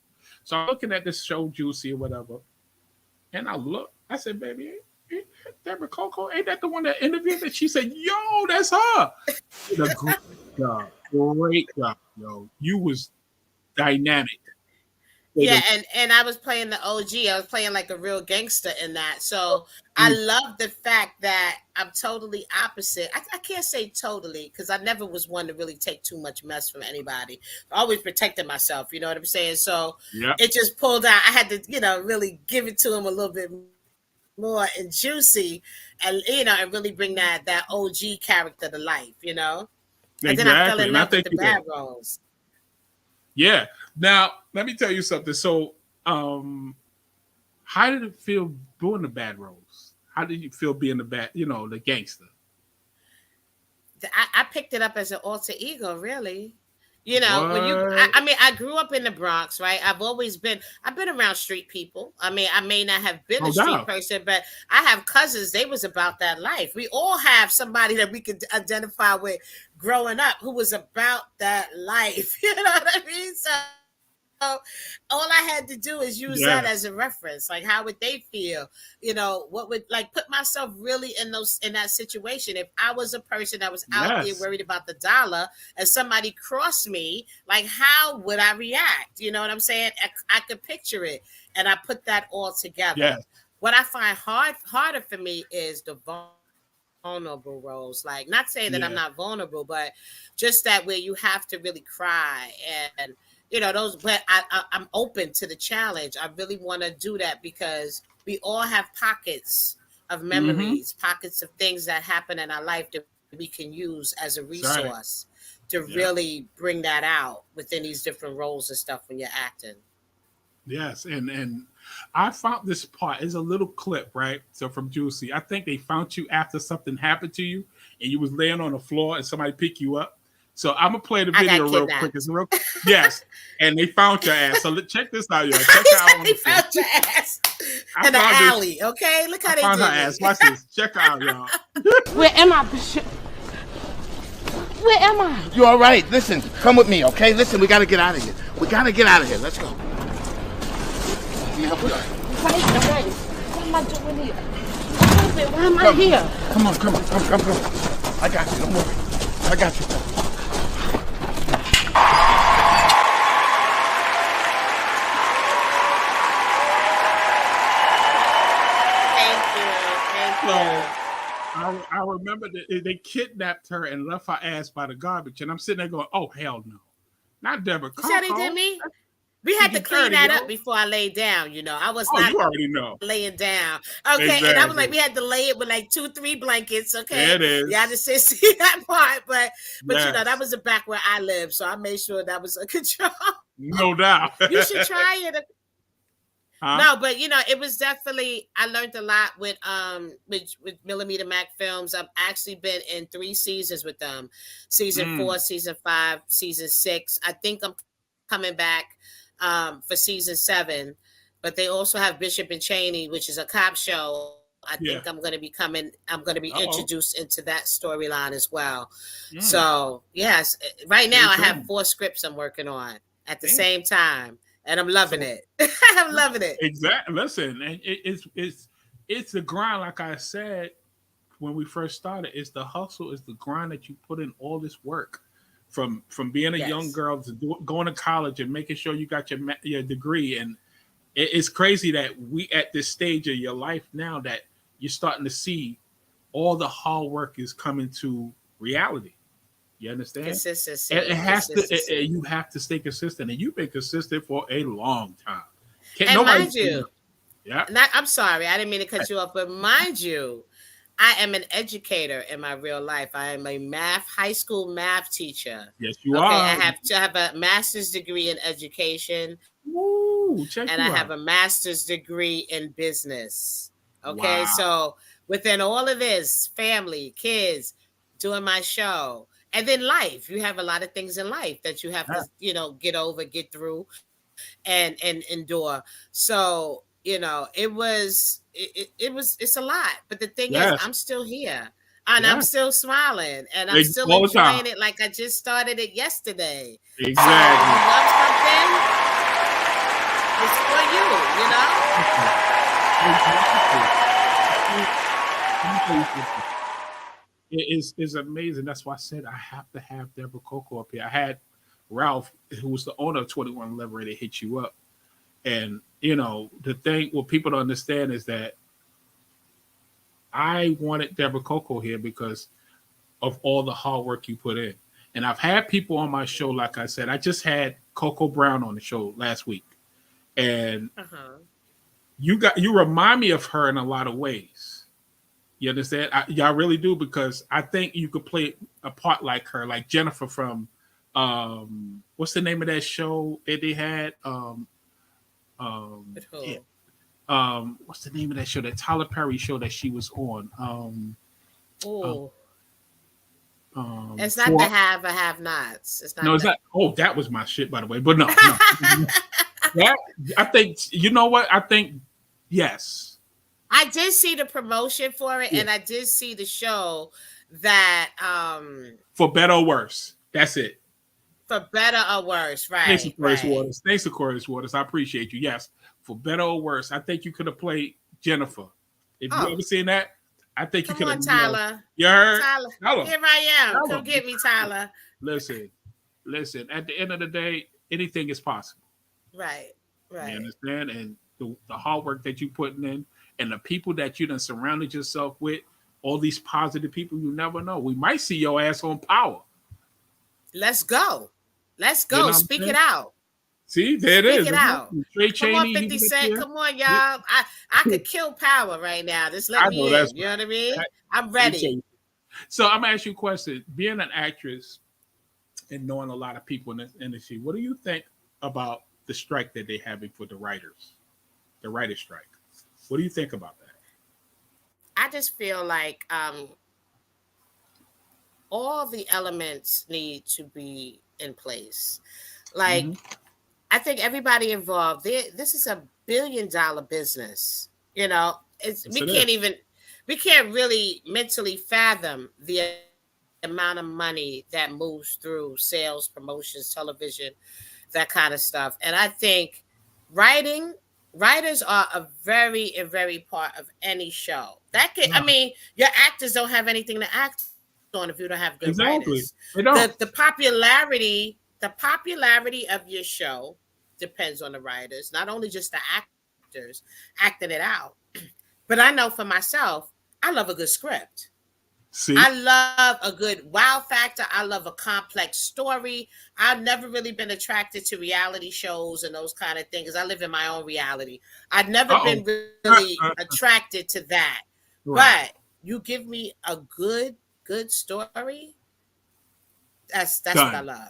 So I'm looking at this show, Juicy or whatever. And I said, baby, ain't Debra Coco, ain't that the one that interviewed me? She said, yo, that's her. Great job, yo. You was dynamic. Yeah, and I was playing the OG. I was playing like a real gangster in that. So I love the fact that I'm totally opposite. I can't say totally because I never was one to really take too much mess from anybody. I always protected myself, you know what I'm saying? So it just pulled out. I had to, really give it to him a little bit more and Juicy and, and really bring that OG character to life, And then I fell in love with the bad roles. Yeah. Now, let me tell you something. So, how did it feel doing the bad roles? How did you feel being the bad, the gangster? I picked it up as an alter ego, really. I grew up in the Bronx, right? I've been around street people. I may not have been a street person, but I have cousins. They was about that life. We all have somebody that we could identify with growing up who was about that life. You know what I mean? So all I had to do is use that as a reference. Like, how would they feel? What would put myself really in that situation? If I was a person that was out there worried about the dollar and somebody crossed me, like, how would I react? You know what I'm saying? I could picture it, and I put that all together. Yes. What I find harder for me is the vulnerable roles. Like, not saying that I'm not vulnerable, but just that where you have to really cry and those, but I'm open to the challenge. I really want to do that because we all have pockets of memories, pockets of things that happen in our life that we can use as a resource to really bring that out within these different roles and stuff when you're acting. Yes. And I found this part is a little clip, right? So from Juicy, I think they found you after something happened to you and you was laying on the floor and somebody picked you up. So I'm gonna play the I got video real kidnapped. quick. It's real, yes, and they found your ass. So check this out, y'all. Check He out. said he found your ass in the found this- alley. Okay, look how I they found did her it. ass. Watch this. Check her out, y'all. Where am I, Bishop? Where am I? You all right? Listen, come with me, okay? Listen, we gotta get out of here. We gotta get out of here. Let's go. Let me help you out. Wait. What am I doing here? Why am I here? Come on. I got you. Don't worry. I got you. Thank you. I remember that they kidnapped her and left her ass by the garbage, and I'm sitting there going, "Oh hell no, not Debra Coco." You said he did me? We had to clean that up before I laid down. You know, I was not you already know. laying down. Okay, and I was like, we had to lay it with like 2-3 blankets. Okay, There it is. Yeah, I just didn't see that part, but Yes. you know, that was the back where I lived, so I made sure that was a control. No doubt. You should try it. Huh? No, but you know, it was definitely, I learned a lot with Millimeter Mac Films. I've actually been in 3 seasons with them. Season 4, season 5, season 6. I think I'm coming back for season 7, but they also have Bishop and Cheney, which is a cop show. I think I'm going to be introduced into that storyline as well. So yes, right now I have 4 scripts I'm working on at the same time. And I'm loving it. I'm loving it. Exactly. Listen, and it's the grind. Like I said when we first started, it's the hustle, it's the grind that you put in all this work from being a young girl to going to college and making sure you got your degree. And it's crazy that we at this stage of your life now that you're starting to see all the hard work is coming to reality. You understand? Consistency. It has to. You have to stay consistent, and you've been consistent for a long time. And mind you, yeah. I'm sorry, I didn't mean to cut you off, but mind you, I am an educator in my real life. I am a high school math teacher. Yes, you are. I have a master's degree in education. Woo, and I have a master's degree in business. Okay, so within all of this, family, kids, doing my show. And then life, you have a lot of things in life that you have to, you know, get over, get through, and endure. So, you know, it's a lot. But the thing is, I'm still here, and I'm still smiling, and I'm still enjoying it like I just started it yesterday. Exactly. So if you love something, it's for you, you know. It is amazing. That's why I said I have to have Debra Coco up here. I had Ralph, who was the owner of 21 Liberated, hit you up. And, you know, the thing, what people don't understand is that I wanted Debra Coco here because of all the hard work you put in. And I've had people on my show, like I said, I just had Coco Brown on the show last week. And you remind me of her in a lot of ways. You understand? Y'all really do, because I think you could play a part like her, like Jennifer from what's the name of that show that they had? What's the name of that show? That Tyler Perry show that she was on. It's not the have or have nots. It's not. No, it's not. Oh, that was my shit, by the way. But no. That, I think, you know what? I think yes. I did see the promotion for it, and I did see the show that For Better or Worse. That's it. For Better or Worse, right? Thanks, Aquarius Waters. Thanks, Aquarius Waters. I appreciate you. Yes, For Better or Worse. I think you could have played Jennifer. If you ever seen that, I think you could have. Come on, Tyler. You heard? Tyler. Here I am. Come get me, Tyler. Listen. At the end of the day, anything is possible. Right. You understand? And the hard work that you putting in, and the people that you done surrounded yourself with, all these positive people, you never know. We might see your ass on Power. Let's go. You know Speak it out. See, there it is. Speak it out. Come on, 50 Cent. Come on, y'all. I could kill Power right now. Just let me in. You know what I mean? I'm ready. So I'm going to ask you a question. Being an actress and knowing a lot of people in the industry, what do you think about the strike that they're having for the writers? The writer's strike. What do you think about that? I just feel like all the elements need to be in place. Like, Mm-hmm. I think everybody involved, this is $1 billion business. You know, Yes, it is. we can't really mentally fathom the amount of money that moves through sales, promotions, television, that kind of stuff. And I think writing writers are a very part of any show. That can, I No, mean, your actors don't have anything to act on if you don't have good exactly. writers. They don't. The popularity of your show depends on the writers, not only just the actors acting it out. But I know for myself, I love a good script. See? I love a good wow factor. I love a complex story. I've never really been attracted to reality shows and those kind of things. I live in my own reality. I've never Uh-oh. been really attracted to that. Right. But you give me a good story, that's what I Done. love.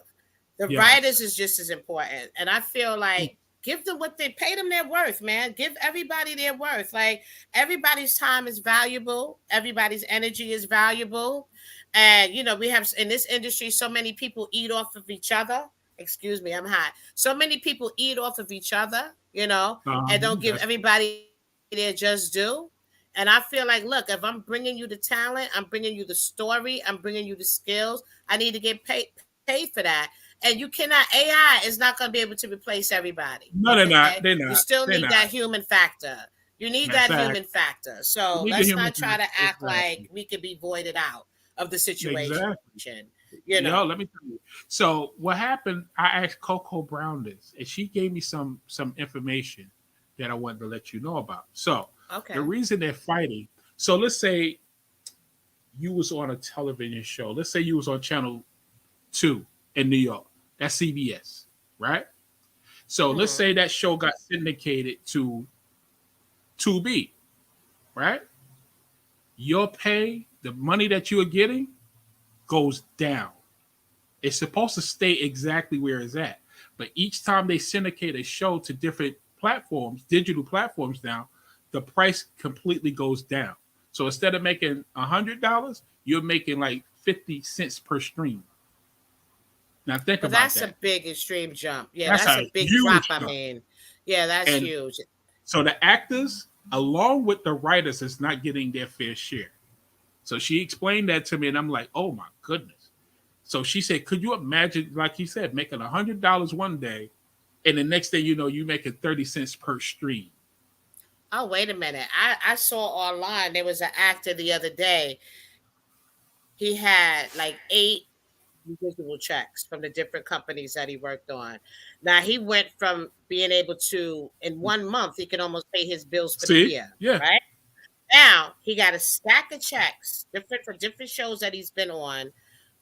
The Yes. writers is just as important. And I feel like give them what they pay them their worth, man. Give everybody their worth. Like everybody's time is valuable, everybody's energy is valuable. And you know, we have in this industry so many people eat off of each other. Excuse me, I'm hot. So many people eat off of each other, you know, and don't give That's everybody their just due. And I feel like, look, if I'm bringing you the talent, I'm bringing you the story, I'm bringing you the skills, I need to get paid for that. And you cannot, AI is not going to be able to replace everybody. no, they're not. Okay? They're You not. still They're need not. that human factor. You need that Exactly. human factor. You So need the let's human not try to factor. act Exactly. like we could be voided out of the situation. Exactly. You know, Let me tell you. So what happened? I asked Coco Brown this, and she gave me some information that I wanted to let you know about. So okay. the reason they're fighting. So let's say you was on a television show. Let's say you was on Channel 2 in New York. That's CBS, right? So let's say that show got syndicated to 2B, right? Your pay, the money that you are getting, goes down. It's supposed to stay exactly where it's at. But each time they syndicate a show to different platforms, digital platforms now, the price completely goes down. So instead of making $100, you're making like 50 cents per stream. Now think But about that's that. a big extreme jump. Yeah, That's that's a a big huge drop. jump. I mean, yeah, that's And huge. so the actors, along with the writers, is not getting their fair share. So she explained that to me, and I'm like, oh my goodness. So she said, could you imagine, like you said, making $100 one day, and the next day, you know, you making 30 cents per stream? Oh, wait a minute. I saw online there was an actor the other day. He had like 8 residual checks from the different companies that he worked on. Now he went from being able to in 1 month he can almost pay his bills for the See? year. Yeah. Right now he got a stack of checks different for different shows that he's been on.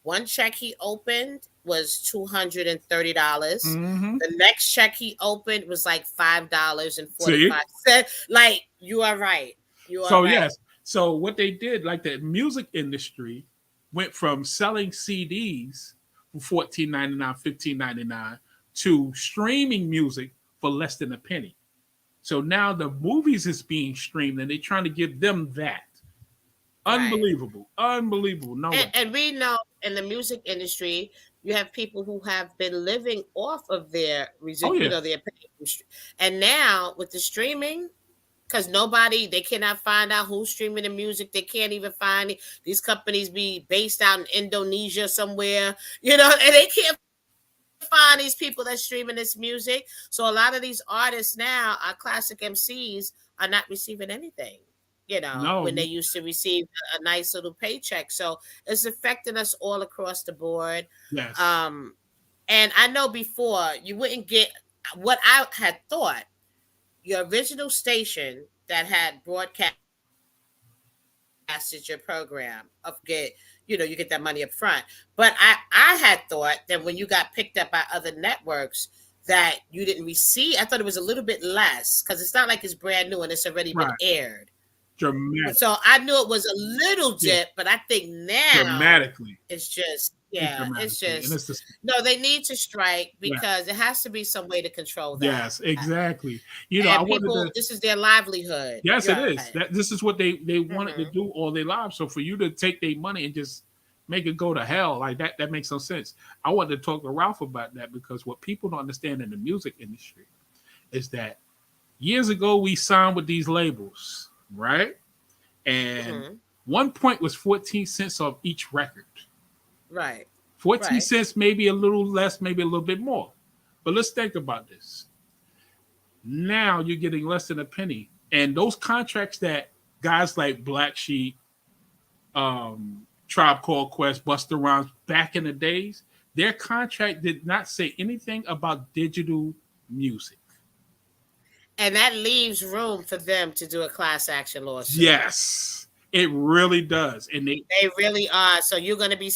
One check he opened was $230. Mm-hmm. The next check he opened was like See? $5.45. Like you are right. You are So right. yes. So what they did, like the music industry, went from selling CDs for $14.99, $15.99 to streaming music for less than a penny. So now the movies is being streamed, and they're trying to give them that. Right. Unbelievable. Unbelievable. No way. And we know in the music industry, you have people who have been living off of their Oh, yeah. you know, their pay. And now with the streaming, because they cannot find out who's streaming the music. They can't even find it. These companies be based out in Indonesia somewhere, you know, and they can't find these people that's streaming this music. So a lot of these artists now, our classic MCs, are not receiving anything, you know, No. when they used to receive a nice little paycheck. So it's affecting us all across the board. Yes. And I know before you wouldn't get what I had thought. Your original station that had broadcasted your program you get that money up front. But I had thought that when you got picked up by other networks that you didn't receive. I thought it was a little bit less because it's not like it's brand new and it's already been aired. Dramatic. So I knew it was a little dip, but I think now Dramatically. it's just no, they need to strike because it has to be some way to control that. Yes, exactly. You know, and this is their livelihood. Yes, it is. This is what they wanted to do all their lives. So for you to take their money and just make it go to hell. Like that makes no sense. I wanted to talk to Ralph about that because what people don't understand in the music industry is that years ago we signed with these labels, right? And 1 point was 14 cents off each record. Right. 14 cents, maybe a little less, maybe a little bit more. But let's think about this. Now you're getting less than a penny. And those contracts that guys like Black Sheep, Tribe Called Quest, Busta Rhymes, back in the days, their contract did not say anything about digital music. And that leaves room for them to do a class action lawsuit. Yes, it really does. And they really are. So you're going to be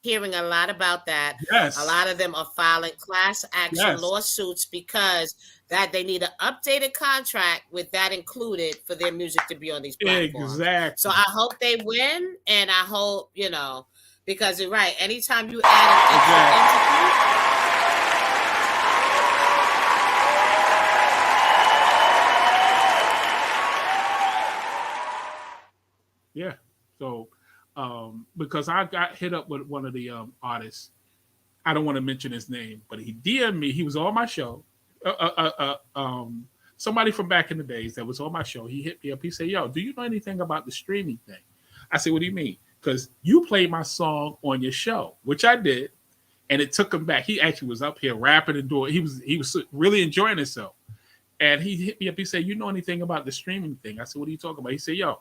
hearing a lot about that. Yes. A lot of them are filing class action lawsuits because that they need an updated contract with that included for their music to be on these platforms. Exactly. So I hope they win, and I hope, because you're right. Anytime you add an Yeah. So, because I got hit up with one of the artists, I don't want to mention his name, but he DM'd me. He was on my show. Somebody from back in the days that was on my show. He hit me up. He said, "Yo, do you know anything about the streaming thing?" I said, "What do you mean?" Because you played my song on your show, which I did, and it took him back. He actually was up here rapping and doing. He was really enjoying himself, and he hit me up. He said, "You know anything about the streaming thing?" I said, "What are you talking about?" He said, "Yo,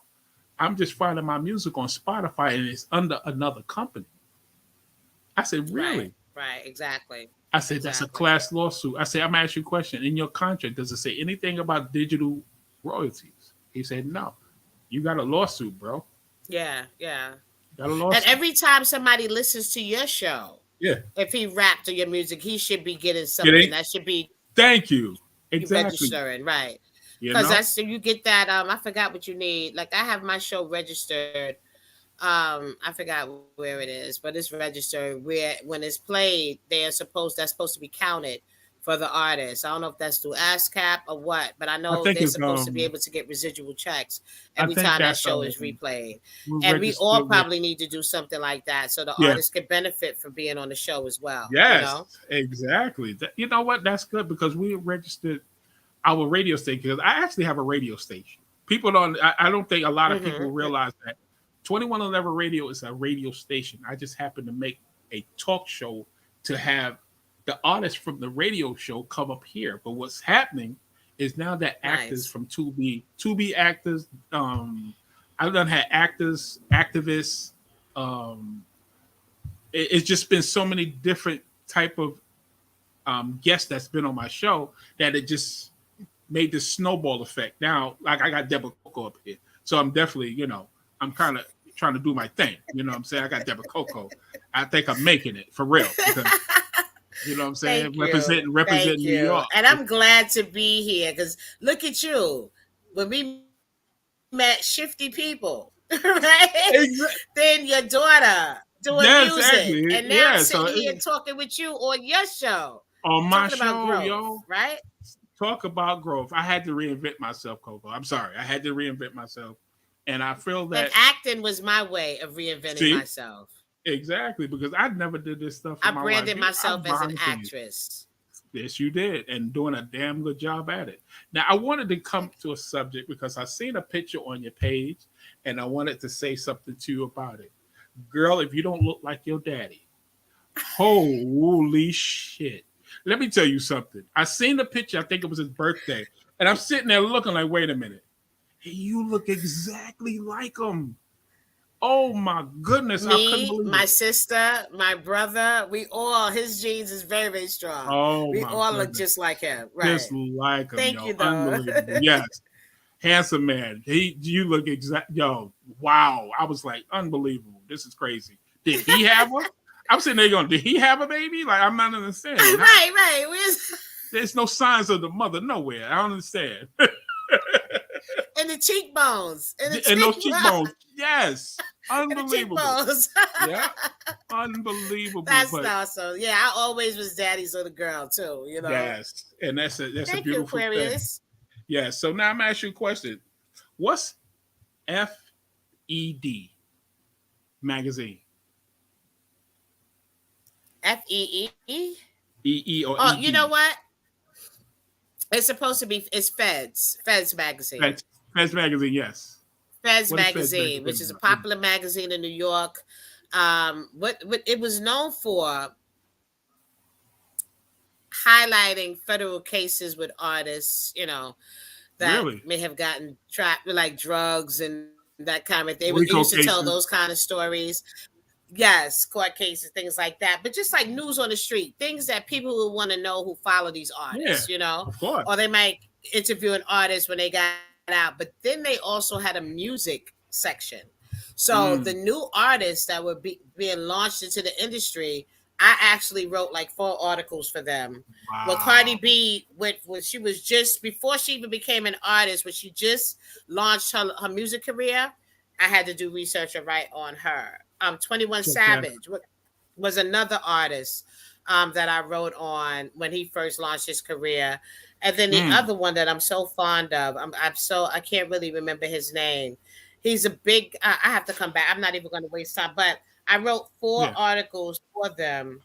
I'm just finding my music on Spotify and it's under another company." I said, "Really?" Right, exactly. I said, "That's a class lawsuit." I said, "I'm asking you a question. In your contract, does it say anything about digital royalties?" He said, "No." You got a lawsuit, bro. Yeah. You got a lawsuit. And every time somebody listens to your show, yeah, if he rapped to your music, he should be getting something that should be. Thank you. Exactly. Registering, right? Because that's you get that. I forgot what you need. Like I have my show registered. I forgot where it is, but it's registered where when it's played, that's supposed to be counted for the artist. I don't know if that's through ASCAP or what, but I know they're supposed to be able to get residual checks every time that show is replayed. And we all probably need to do something like that so the artist can benefit from being on the show as well. Yes, exactly. You know what? That's good because we registered our radio station. Because I actually have a radio station. People don't. I don't think a lot of people realize that 2111 Radio is a radio station. I just happen to make a talk show to have the artists from the radio show come up here. But what's happening is now that actors from 2B actors, I've done had actors, activists. It's just been so many different type of guests that's been on my show that it just made this snowball effect. Now, like I got Debra Coco up here. So I'm definitely, I'm kind of trying to do my thing. You know what I'm saying? I got Debra Coco. I think I'm making it for real. Because, you know what I'm saying? Representing New York. And I'm glad to be here because look at you. When we met shifty people, right? Exactly. Then your daughter doing music. And now I'm sitting here talking with you on your show. On my show, growth, yo. Right? Talk about growth. I had to reinvent myself, Coco. I'm sorry. I had to reinvent myself. And I feel that... And acting was my way of reinventing myself. Exactly, because I never did this stuff. I branded myself as an actress. Yes, you did, and doing a damn good job at it. Now, I wanted to come to a subject because I seen a picture on your page, and I wanted to say something to you about it. Girl, if you don't look like your daddy, holy shit. Let me tell you something. I seen the picture, I think it was his birthday, and I'm sitting there looking like, wait a minute. Hey, you look exactly like him. Oh my goodness. Me, my sister, my brother, we all, his genes is very, very strong. Oh, we all look just like him. Right. Just like him. Thank you, though. Yes. Handsome man. You look wow. I was like, unbelievable. This is crazy. Did he have one? I'm sitting there going, did he have a baby? Like, I'm not understanding. Right. There's no signs of the mother nowhere. I don't understand. And the cheekbones. And those cheekbones. Yes. Unbelievable. Yeah. Unbelievable. That's awesome. Yeah, I always was daddy's little girl too, Yes. And that's a beautiful Aquarius. thing. Yeah. So now I'm asking you a question. What's FED magazine? FEE. EE or Oh, ED? you know what? It's supposed to be. It's Feds magazine. Feds magazine. Yes. Feds What is Feds magazine, which magazine is a about? Yeah. popular magazine in New York. What it was known for highlighting federal cases with artists, that Really? may have gotten trapped with like drugs and that kind of thing. It Rico used to tell cases. those kind of stories. Yes, court cases, things like that. But just like news on the street, things that people will want to know who follow these Yeah, artists, of course. or they might interview an artist when they got out. But then they also had a music section. So the new artists that were being launched into the industry, I actually wrote like 4 articles for them. Well, Cardi Wow. B, when she was just before she even became an artist, when she just launched her music career, I had to do research and write on her. 21 Check that. Savage was another artist that I wrote on when he first launched his career. And then the other one that I'm so fond of, I can't really remember his name. He's a big, I have to come back. I'm not even going to waste time, but I wrote 4 Yeah. articles for them.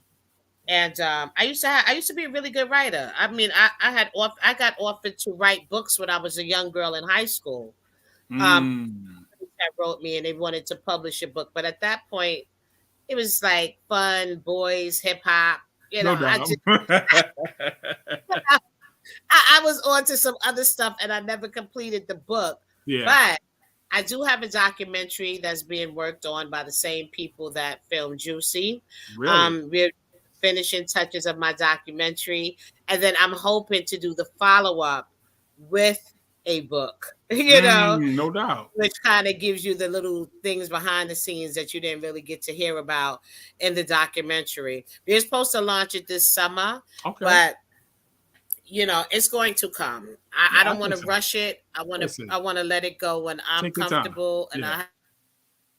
And I used to be a really good writer. I mean, I got offered to write books when I was a young girl in high school. That wrote me and they wanted to publish a book, but at that point, it was like fun, boys, hip hop. No doubt. I was on to some other stuff, and I never completed the book. Yeah. But I do have a documentary that's being worked on by the same people that filmed Juicy. Really? We're finishing touches of my documentary, and then I'm hoping to do the follow-up with a book, No doubt. which kind of gives you the little things behind the scenes that you didn't really get to hear about in the documentary. We're supposed to launch it this summer, Okay. but it's going to come. I don't want to listen. rush it. I want to let it go when I'm Take your time. comfortable and Yeah.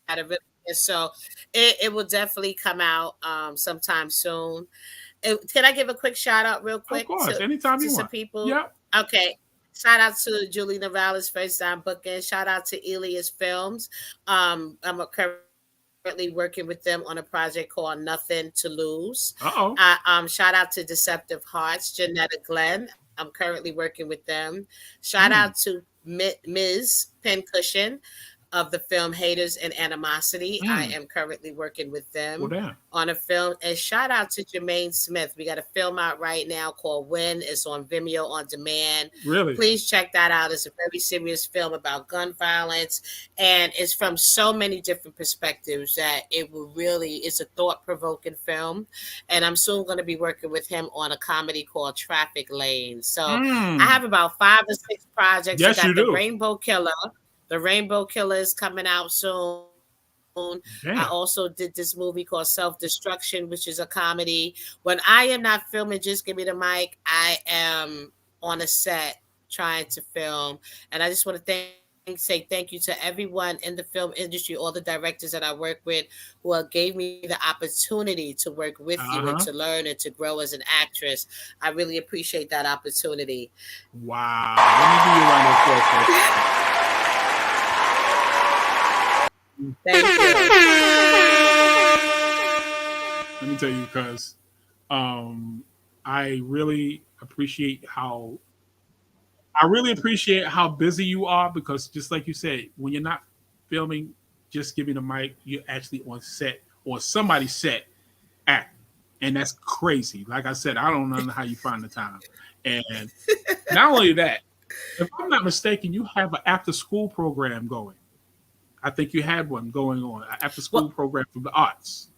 I had a really so it will definitely come out sometime soon. Can I give a quick shout out real quick? Of course. Anytime you some want. people? Yep. Okay. Shout out to Julie Navales, first time booking. Shout out to Elias Films. I'm currently working with them on a project called Nothing to Lose. Shout out to Deceptive Hearts, Janetta Glenn. I'm currently working with them. Shout out to Ms. Pincushion of the film Haters and Animosity. I am currently working with them on a film. And shout out to Jermaine Smith. We got a film out right now called Win. It's on Vimeo on demand. Really? Please check that out. It's a very serious film about gun violence. And it's from so many different perspectives that it's a thought-provoking film. And I'm soon going to be working with him on a comedy called Traffic Lane. So I have about 5 or 6 projects. Yes, I got you the do. Rainbow Killer. The Rainbow Killer is coming out soon. Damn. I also did this movie called Self-Destruction, which is a comedy. When I am not filming, just give me the mic. I am on a set trying to film. And I just want to say thank you to everyone in the film industry, all the directors that I work with who gave me the opportunity to work with you and to learn and to grow as an actress. I really appreciate that opportunity. Wow. Let me do you a round of applause. Thank you. Let me tell you, because I really appreciate how busy you are, because just like you said, when you're not filming, just giving the mic, you're actually on set or somebody's set acting. And that's crazy. Like I said, I don't know how you find the time. And not only that, if I'm not mistaken, you have an after school program going. I think you had one going on, an after school program for the arts.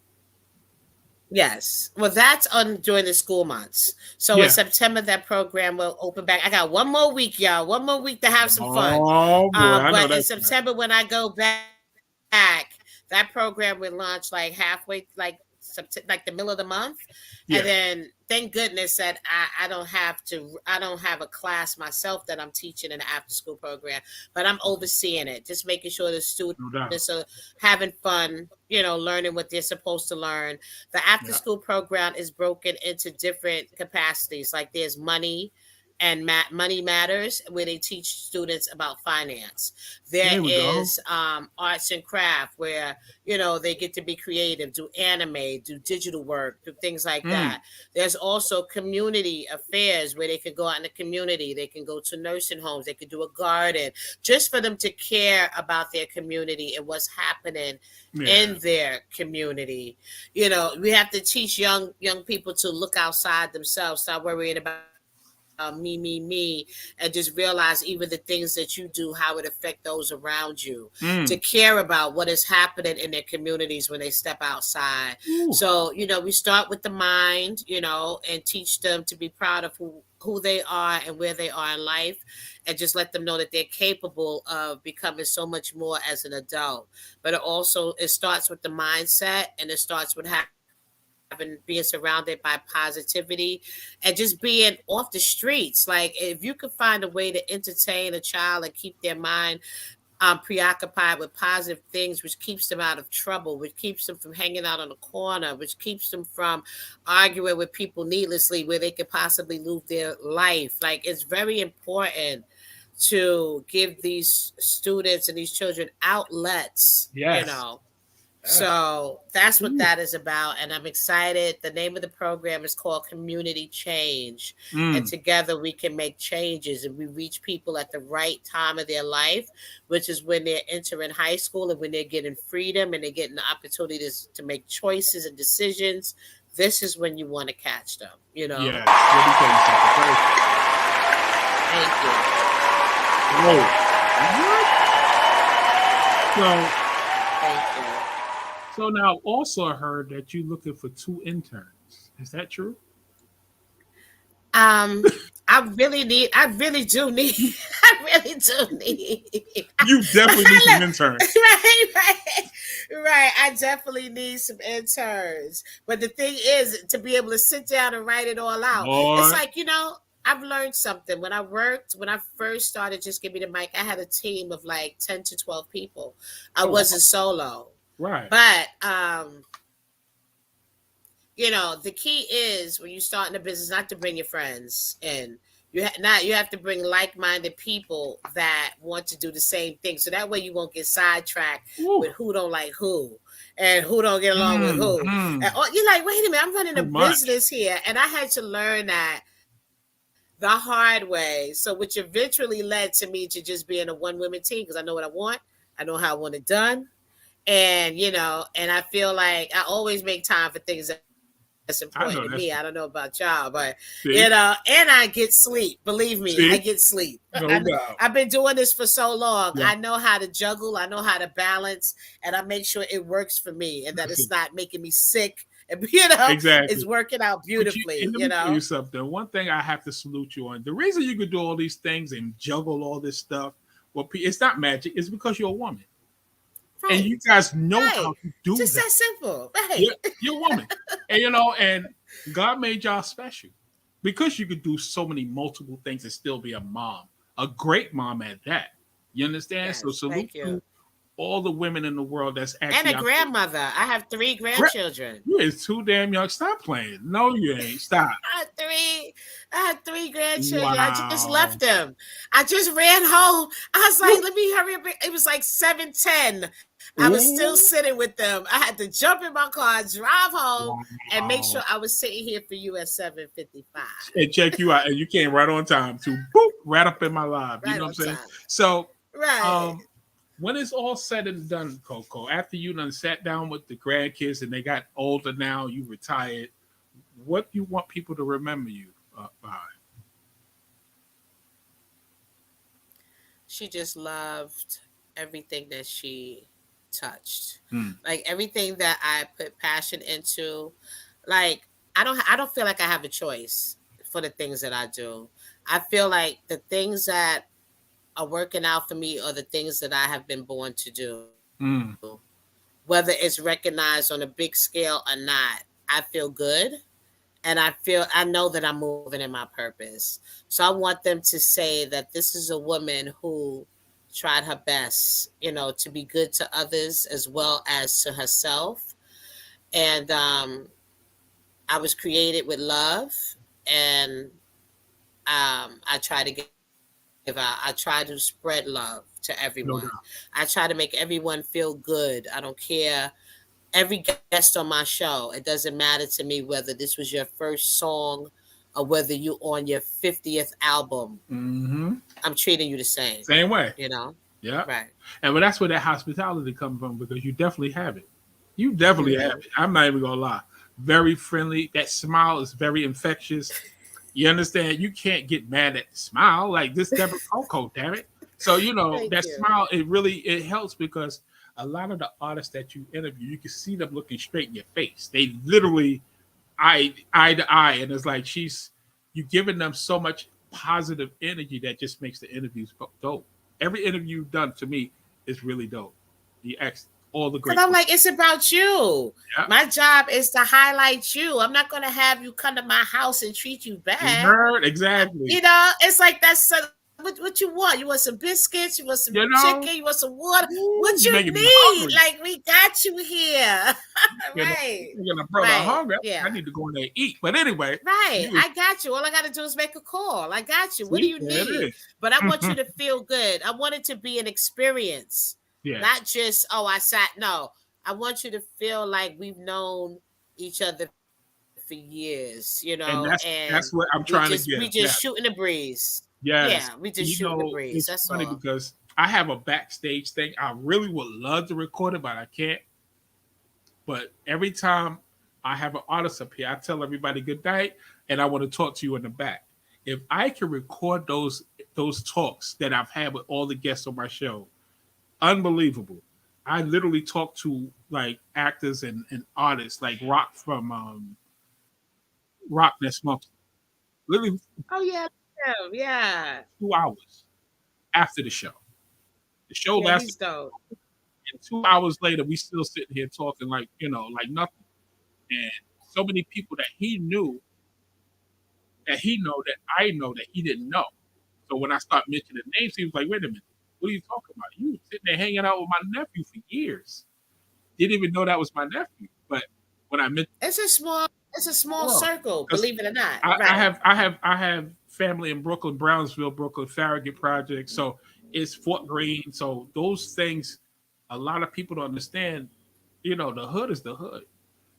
Yes. Well, that's during the school months. So in September, that program will open back. I got 1 more week, y'all. 1 more week to have some fun. Oh, boy. But in September, when I go back, that program will launch like halfway, like the middle of the month. Yeah. And then thank goodness that I don't have a class myself that I'm teaching in the after school program, but I'm overseeing it, just making sure the students are having fun, learning what they're supposed to learn. The after school program is broken into different capacities. Like there's money and Money Matters, where they teach students about finance. There There we go. is Arts and Craft, where they get to be creative, do anime, do digital work, do things like that. There's also community affairs where they can go out in the community. They can go to nursing homes. They can do a garden, just for them to care about their community and what's happening in their community. We have to teach young people to look outside themselves, stop worrying about me, and just realize even the things that you do, how it affect those around you, to care about what is happening in their communities when they step outside. So, we start with the mind, and teach them to be proud of who they are and where they are in life, and just let them know that they're capable of becoming so much more as an adult. But it starts with the mindset, and it starts with being surrounded by positivity and just being off the streets. Like, if you could find a way to entertain a child and keep their mind preoccupied with positive things, which keeps them out of trouble, which keeps them from hanging out on the corner, which keeps them from arguing with people needlessly where they could possibly lose their life. Like, it's very important to give these students and these children outlets, So that's what that is about. And I'm excited. The name of the program is called Community Change. And together we can make changes, and we reach people at the right time of their life, which is when they're entering high school and when they're getting freedom and they're getting the opportunities to make choices and decisions. This is when you want to catch them, Yeah. Let me tell you something first. Thank you. Whoa. What? Thank you. So now I've also heard that you're looking for 2 interns. Is that true? I really do need. I really do need. You definitely need some interns. Right. I definitely need some interns. But the thing is, to be able to sit down and write it all out, it's like, I've learned something. When I first started Just Give Me the Mic, I had a team of like 10 to 12 people. I wasn't solo. Right. But, the key is when you start in a business, not to bring your friends in. You have to bring like-minded people that want to do the same thing. So that way you won't get sidetracked with who don't like who and who don't get along with who. And, you're like, wait a minute, I'm running a business here. And I had to learn that the hard way. So which eventually led to me to just being a one-woman team, because I know what I want. I know how I want it done. And, and I feel like I always make time for things that's important to me. I don't know about y'all, but, and I get sleep. Believe me, I get sleep. I've been doing this for so long. I know how to juggle. I know how to balance, and I make sure it works for me and that it's not making me sick. And, exactly. It's working out beautifully. Let me tell you something. One thing I have to salute you on. The reason you could do all these things and juggle all this stuff, it's not magic. It's because you're a woman. Right. And you guys know how to do just that. Just that simple. Right. You're a woman. And, and God made y'all special because you could do so many multiple things and still be a mom, a great mom at that. You understand? Yes, so salute to all the women in the world that's actually. And a grandmother. I have 3 grandchildren. You is too damn young. Stop playing. No, you ain't. Stop. I had 3 grandchildren. Wow. I just left them. I just ran home. I was like, let me hurry up. It was like 7:10. I was still sitting with them. I had to jump in my car, drive home, and make sure I was sitting here for you at 7:55. And check you out. And you came right on time too. Boop, right up in my live. You know what I'm saying? So, when it's all said and done, Coco, after you done sat down with the grandkids and they got older now, you retired, what do you want people to remember you by? She just loved everything that she touched. Like everything that I put passion into. Like I don't feel like I have a choice for the things that I do. I feel like the things that are working out for me are the things that I have been born to do. Whether it's recognized on a big scale or not, I feel good. And I know that I'm moving in my purpose. So I want them to say that this is a woman who tried her best, to be good to others as well as to herself. And I was created with love, and I try to give out. I try to spread love to No everyone. doubt. I try to make everyone feel good. I don't care. Every guest on my show, it doesn't matter to me whether this was your first song or whether you on your 50th album. Mm-hmm. I'm treating you the same. Same way. You know? Yeah. Right. And that's where that hospitality comes from, because you definitely have it. You definitely have it. I'm not even gonna lie. Very friendly. That smile is very infectious. You understand? You can't get mad at the smile. Like this Debra Coco, damn it. So Thank that you. smile, it helps, because a lot of the artists that you interview, you can see them looking straight in your face. They literally eye to eye, and it's like you giving them so much positive energy that just makes the interviews dope. Every interview you've done to me is really dope. You ask all the great. Because I'm like, it's about you. Yeah. My job is to highlight you. I'm not going to have you come to my house and treat you bad. Nerd, exactly. It's like that's what you want. You want some biscuits? You want some chicken? You want some water? What you need? Like, we got you here. Right. You're gonna brother hungry. Yeah. I need to go in there and eat. But anyway. Right. I got you. All I got to do is make a call. I got you. What do you need? But I want you to feel good. I want it to be an experience. Yeah. Not just, I sat. No. I want you to feel like we've known each other for years, And that's what I'm trying to get. We just shooting the breeze. Yes. Yeah, we just shooting the breeze. It's That's funny all. because I have a backstage thing. I really would love to record it, but I can't. But every time I have an artist up here, I tell everybody good night, and I want to talk to you in the back. If I can record those talks that I've had with all the guests on my show, unbelievable. I literally talk to like actors and artists like Rock from Rock Nest Monkey. Literally. Oh yeah. 2 hours after the show. The show lasted. And 2 hours later, we still sitting here talking like nothing. And so many people that he knew, that I know that he didn't know. So when I start mentioning names, he was like, "Wait a minute, what are you talking about? You were sitting there hanging out with my nephew for years. Didn't even know that was my nephew." But when I mentioned, it's a small circle, believe it or not. I have family in Brooklyn, Brownsville, Brooklyn, Farragut Project. So it's Fort Greene. So those things, a lot of people don't understand. The hood is the hood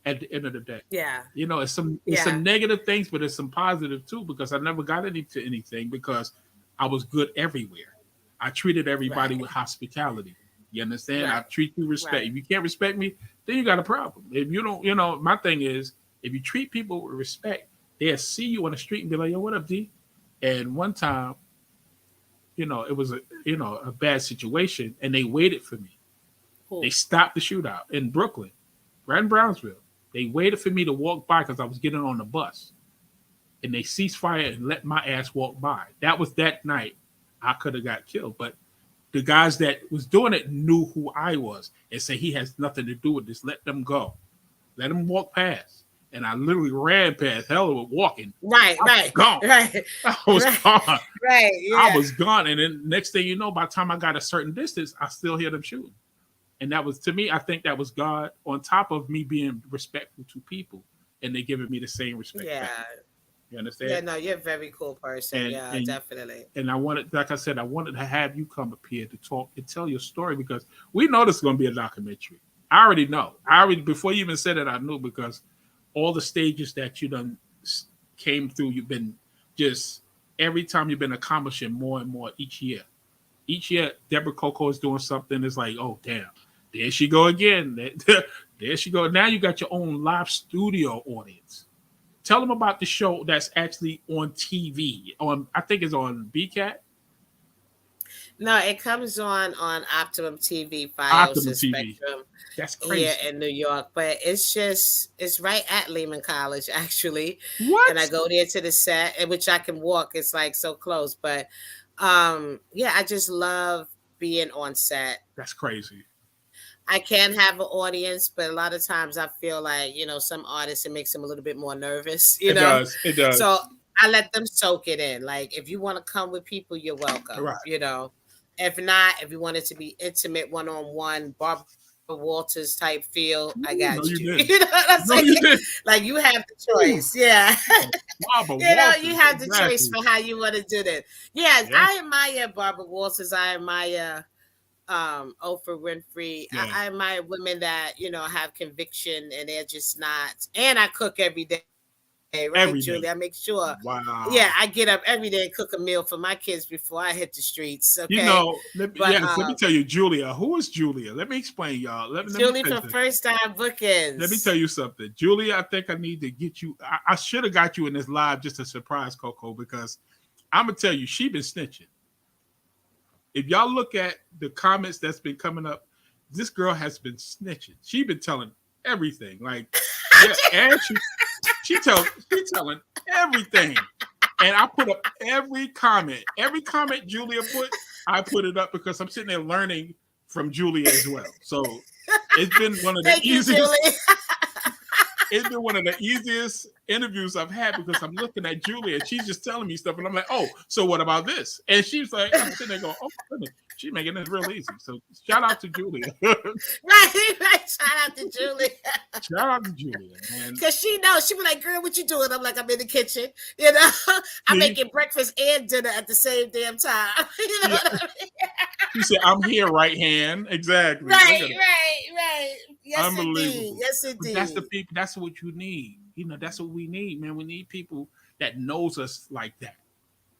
at the end of the day. Yeah. It's some negative things, but it's some positive too, because I never got into anything because I was good everywhere. I treated everybody with hospitality. You understand? Right. I treat you with respect. Right. If you can't respect me, then you got a problem. If you don't, my thing is, if you treat people with respect, they'll see you on the street and be like, "Yo, what up, D?" And one time, it was a bad situation, and they waited for me. Cool. They stopped the shootout in Brooklyn, right in Brownsville. They waited for me to walk by because I was getting on the bus, and they ceased fire and let my ass walk by. That was that night. I could have got killed, but the guys that was doing it knew who I was and said he has nothing to do with this. Let them go. Let them walk past. And I literally ran past. Hell, was walking. Right. Gone. Right. I was gone. Right. Yeah. I was gone. And then next thing you know, by the time I got a certain distance, I still hear them shooting. And that was, to me, I think that was God on top of me being respectful to people. And they giving me the same respect. Yeah. Back. You understand? Yeah, no, you're a very cool person. And definitely. And I wanted to have you come up here to talk and tell your story, because we know this is going to be a documentary. I already know. Before you even said it, I knew, because all the stages that you done came through, you've been just, every time you've been accomplishing more and more each year. Each year, Debra Coco is doing something. It's like, oh, damn, there she go again. There she go. Now you got your own live studio audience. Tell them about the show that's actually on TV. I think it's on BCAT. No, it comes on Optimum TV, Fios, and Spectrum. That's crazy. Here in New York, but it's right at Lehman College, actually. What? And I go there to the set, in which I can walk. It's like so close, but I just love being on set. That's crazy. I can have an audience, but a lot of times I feel like, some artists, it makes them a little bit more nervous, It does. So I let them soak it in. Like, if you want to come with people, you're welcome. Right. If not, if you want it to be intimate, one-on-one, Walters type feel, I No, got you you. didn't. You know what I'm No, saying? you didn't. Like you have the choice. Yeah. Barbara You know, Walters, you have the choice exactly. for how you want to do that. Yes, Yeah. I admire Barbara Walters. I admire Oprah Winfrey. Yeah. I admire women that, you know, have conviction and they're just not. And I cook every day. Right, Every day. Julie? I make sure. Wow. Yeah, I get up every day and cook a meal for my kids before I hit the streets. Okay. You know, let me But tell you, Julia. Who is Julia? Let me explain, y'all. Let me Julie tell you for something. first time bookings. Let me tell you something, Julia. I think I need to get you. I should have got you in this live just to surprise Coco, because I'm gonna tell you, she been snitching. If y'all look at the comments that's been coming up, this girl has been snitching. She been telling everything. Like, yeah, and she telling everything. And I put up every comment. Every comment Julia put, I put it up because I'm sitting there learning from Julia as well. So it's been one of the easiest. It's been one of the easiest interviews I've had because I'm looking at Julia and she's just telling me stuff, and I'm like, "Oh, so what about this?" And she's like, I'm sitting there going, "Oh my goodness, she's making this real easy." So shout out to Julia. right. Shout out to Julia. Shout out to Julia, man. Because she knows. She be like, "Girl, what you doing?" I'm like, "I'm in the kitchen. You know, I'm making breakfast and dinner at the same damn time." You know what I mean? She said, "I'm here, right hand." Exactly. Right. Yes, Unbelievable. indeed. Yes, indeed. But that's the people. That's what you need. You know, that's what we need, man. We need people that knows us like that.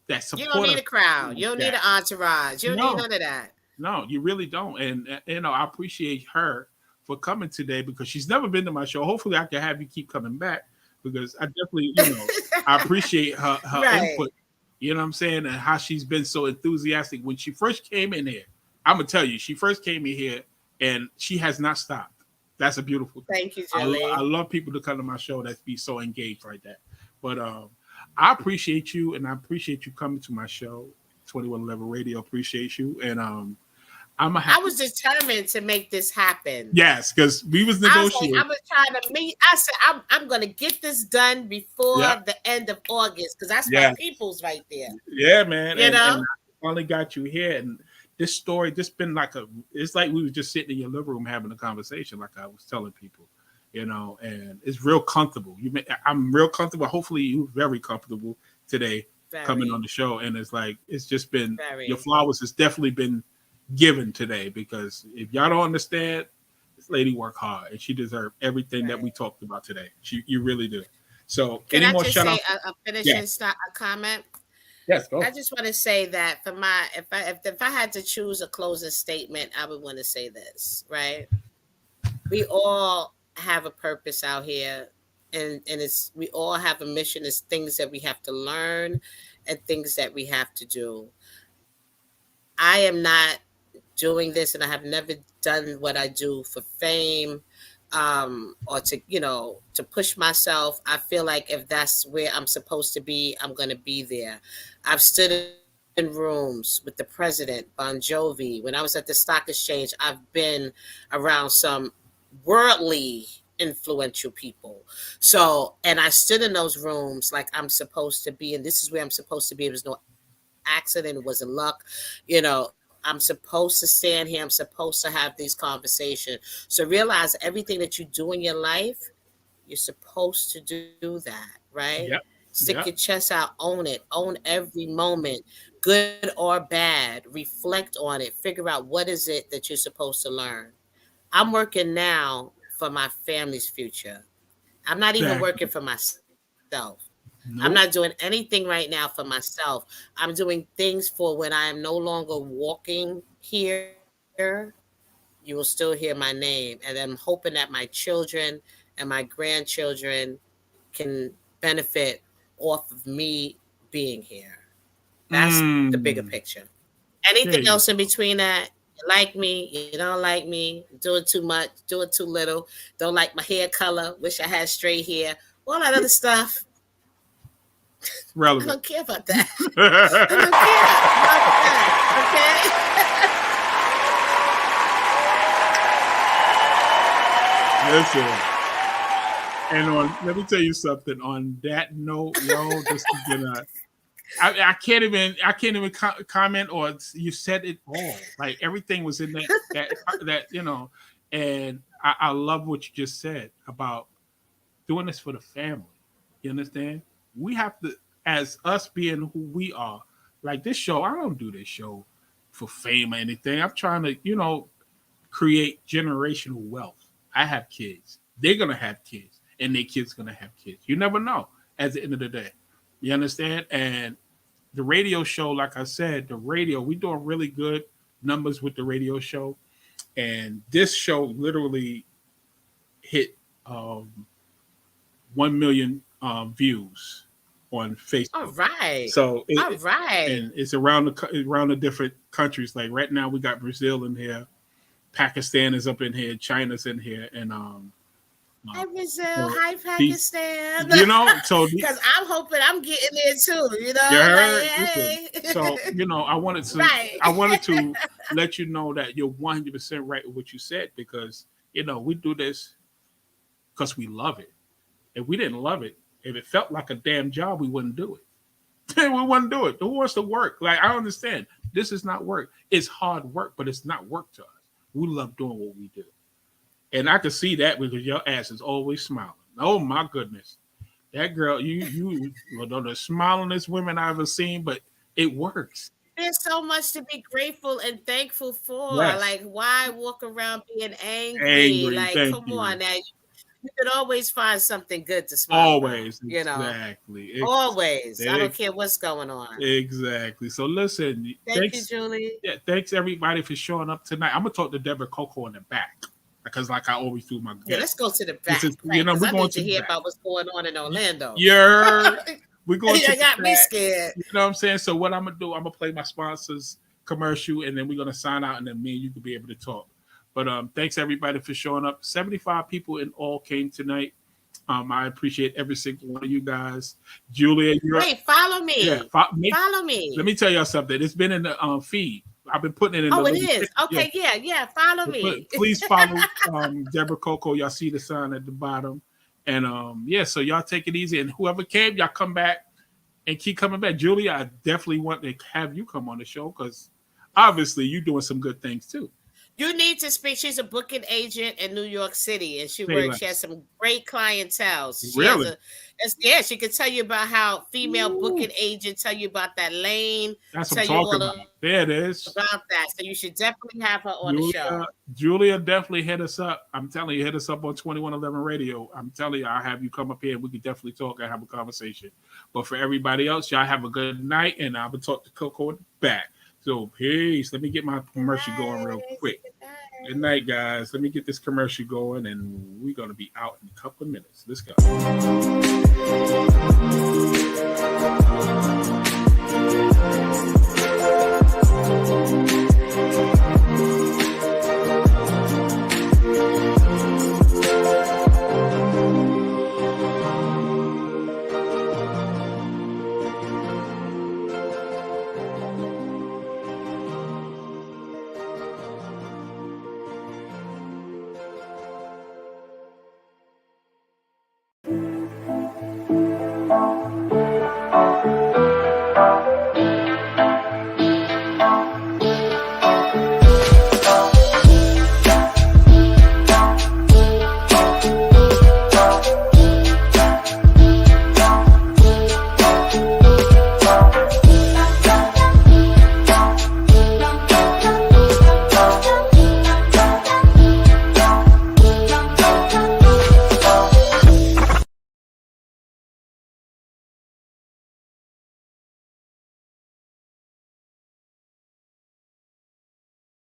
That support. You don't need us a crowd. like You don't that. need an entourage. You don't need none of that. No, you really don't. And you know, I appreciate her for coming today because she's never been to my show. Hopefully, I can have you keep coming back because I definitely, you know, I appreciate her input. You know what I'm saying, and how she's been so enthusiastic when she first came in here. I'm gonna tell you, she first came in here and she has not stopped. That's a beautiful thing. Thank you, Julie. I love people to come to my show that be so engaged like that. But I appreciate you, and I appreciate you coming to my show, 2111 Radio. Appreciate you, and I was determined to make this happen. Yes, because we was negotiating. I was trying to meet. I said, I'm going to get this done before the end of August because that's my people's right there. Yeah, man. You know, and I finally got you here, and this story just been like it's like we were just sitting in your living room having a conversation, like I was telling people, you know, and it's real comfortable. I'm real comfortable. Hopefully, you're very comfortable today coming on the show, and it's just been your flowers has definitely been given today, because if y'all don't understand, this lady worked hard and she deserved everything that we talked about today. You really do. So can any I more just shout say out? a finishing comment? Yes, go. I just want to say that for my if I had to choose a closing statement, I would want to say this, right? We all have a purpose out here, and we all have a mission. It's things that we have to learn and things that we have to do. I am not doing this, and I have never done what I do for fame, or to push myself. I feel like if that's where I'm supposed to be, I'm going to be there. I've stood in rooms with the president, Bon Jovi. When I was at the stock exchange, I've been around some worldly influential people. So, and I stood in those rooms like I'm supposed to be, and this is where I'm supposed to be. It was no accident. It wasn't luck. You know, I'm supposed to stand here. I'm supposed to have these conversations. So realize everything that you do in your life, you're supposed to do that, right? Yep. Stick your chest out, own it, own every moment, good or bad, reflect on it, figure out what is it that you're supposed to learn. I'm working now for my family's future. I'm not even working for myself. Nope. I'm not doing anything right now for myself. I'm doing things for when I am no longer walking here. You will still hear my name. And I'm hoping that my children and my grandchildren can benefit off of me being here. That's the bigger picture. Anything else in between that? You like me, you don't like me, doing too much, doing too little, don't like my hair color, wish I had straight hair, all that other stuff. Relevant. I don't care about that. I don't care. Okay. Listen. And let me tell you something. On that note, this is gonna. I can't even comment, or you said it all. Like everything was in that And I love what you just said about doing this for the family. You understand? We have to, as us being who we are, like this show, I don't do this show for fame or anything. I'm trying to, create generational wealth. I have kids. They're going to have kids. And their kids going to have kids. You never know at the end of the day. You understand? And the radio show, like I said, we're doing really good numbers with the radio show. And this show literally hit 1 million views on Facebook. All right. So all right. And it's around the different countries. Like right now we got Brazil in here, Pakistan is up in here, China's in here, and hi Brazil, hi Pakistan. So because I'm hoping I'm getting there too. You heard? So I wanted to let you know that you're 100% right with what you said, because we do this because we love it. If we didn't love it, if it felt like a damn job, we wouldn't do it. We wouldn't do it. Who wants to work? Like, I understand this is not work. It's hard work, but it's not work to us. We love doing what we do. And I can see that because your ass is always smiling. Oh my goodness. That girl, you one of the smilingest women I've ever seen, but it works. There's so much to be grateful and thankful for. Yes. Like, why walk around being angry? Like, come on now. You could always find something good to smile. Always. About, Exactly. Always. I don't care what's going on. Exactly. So listen. Thanks, you, Julie. Yeah, thanks everybody for showing up tonight. I'm gonna talk to Debra Coco in the back, because like I always do my guests. Yeah, let's go to the back. We're I going need to hear back. about what's going on in Orlando. Yeah. We're going to got me scared. You know what I'm saying? So what I'm gonna do, I'm gonna play my sponsors commercial, and then we're gonna sign out, and then me and you can be able to talk. But thanks everybody for showing up. 75 people in all came tonight. I appreciate every single one of you guys. Julia, follow me. Yeah, follow me. Let me tell y'all something. It's been in the feed. I've been putting it in. Oh, it is. Okay, yeah. Follow me. Please follow Debra Coco. Y'all see the sign at the bottom. And so y'all take it easy. And whoever came, y'all come back and keep coming back. Julia, I definitely want to have you come on the show, because obviously you're doing some good things too. You need to speak. She's a booking agent in New York City, and she has some great clientele. Really? She could tell you about how female booking agents tell you about that lane. That's what I'm talking about. There it is. About that. So you should definitely have her on the show. Julia, definitely hit us up. I'm telling you, hit us up on 2111 Radio. I'm telling you, I'll have you come up here and we can definitely talk and have a conversation. But for everybody else, y'all have a good night, and I will talk to Coco back. So, peace. Let me get my commercial going real quick. Good night, guys. Let me get this commercial going, and we're going to be out in a couple of minutes. Let's go.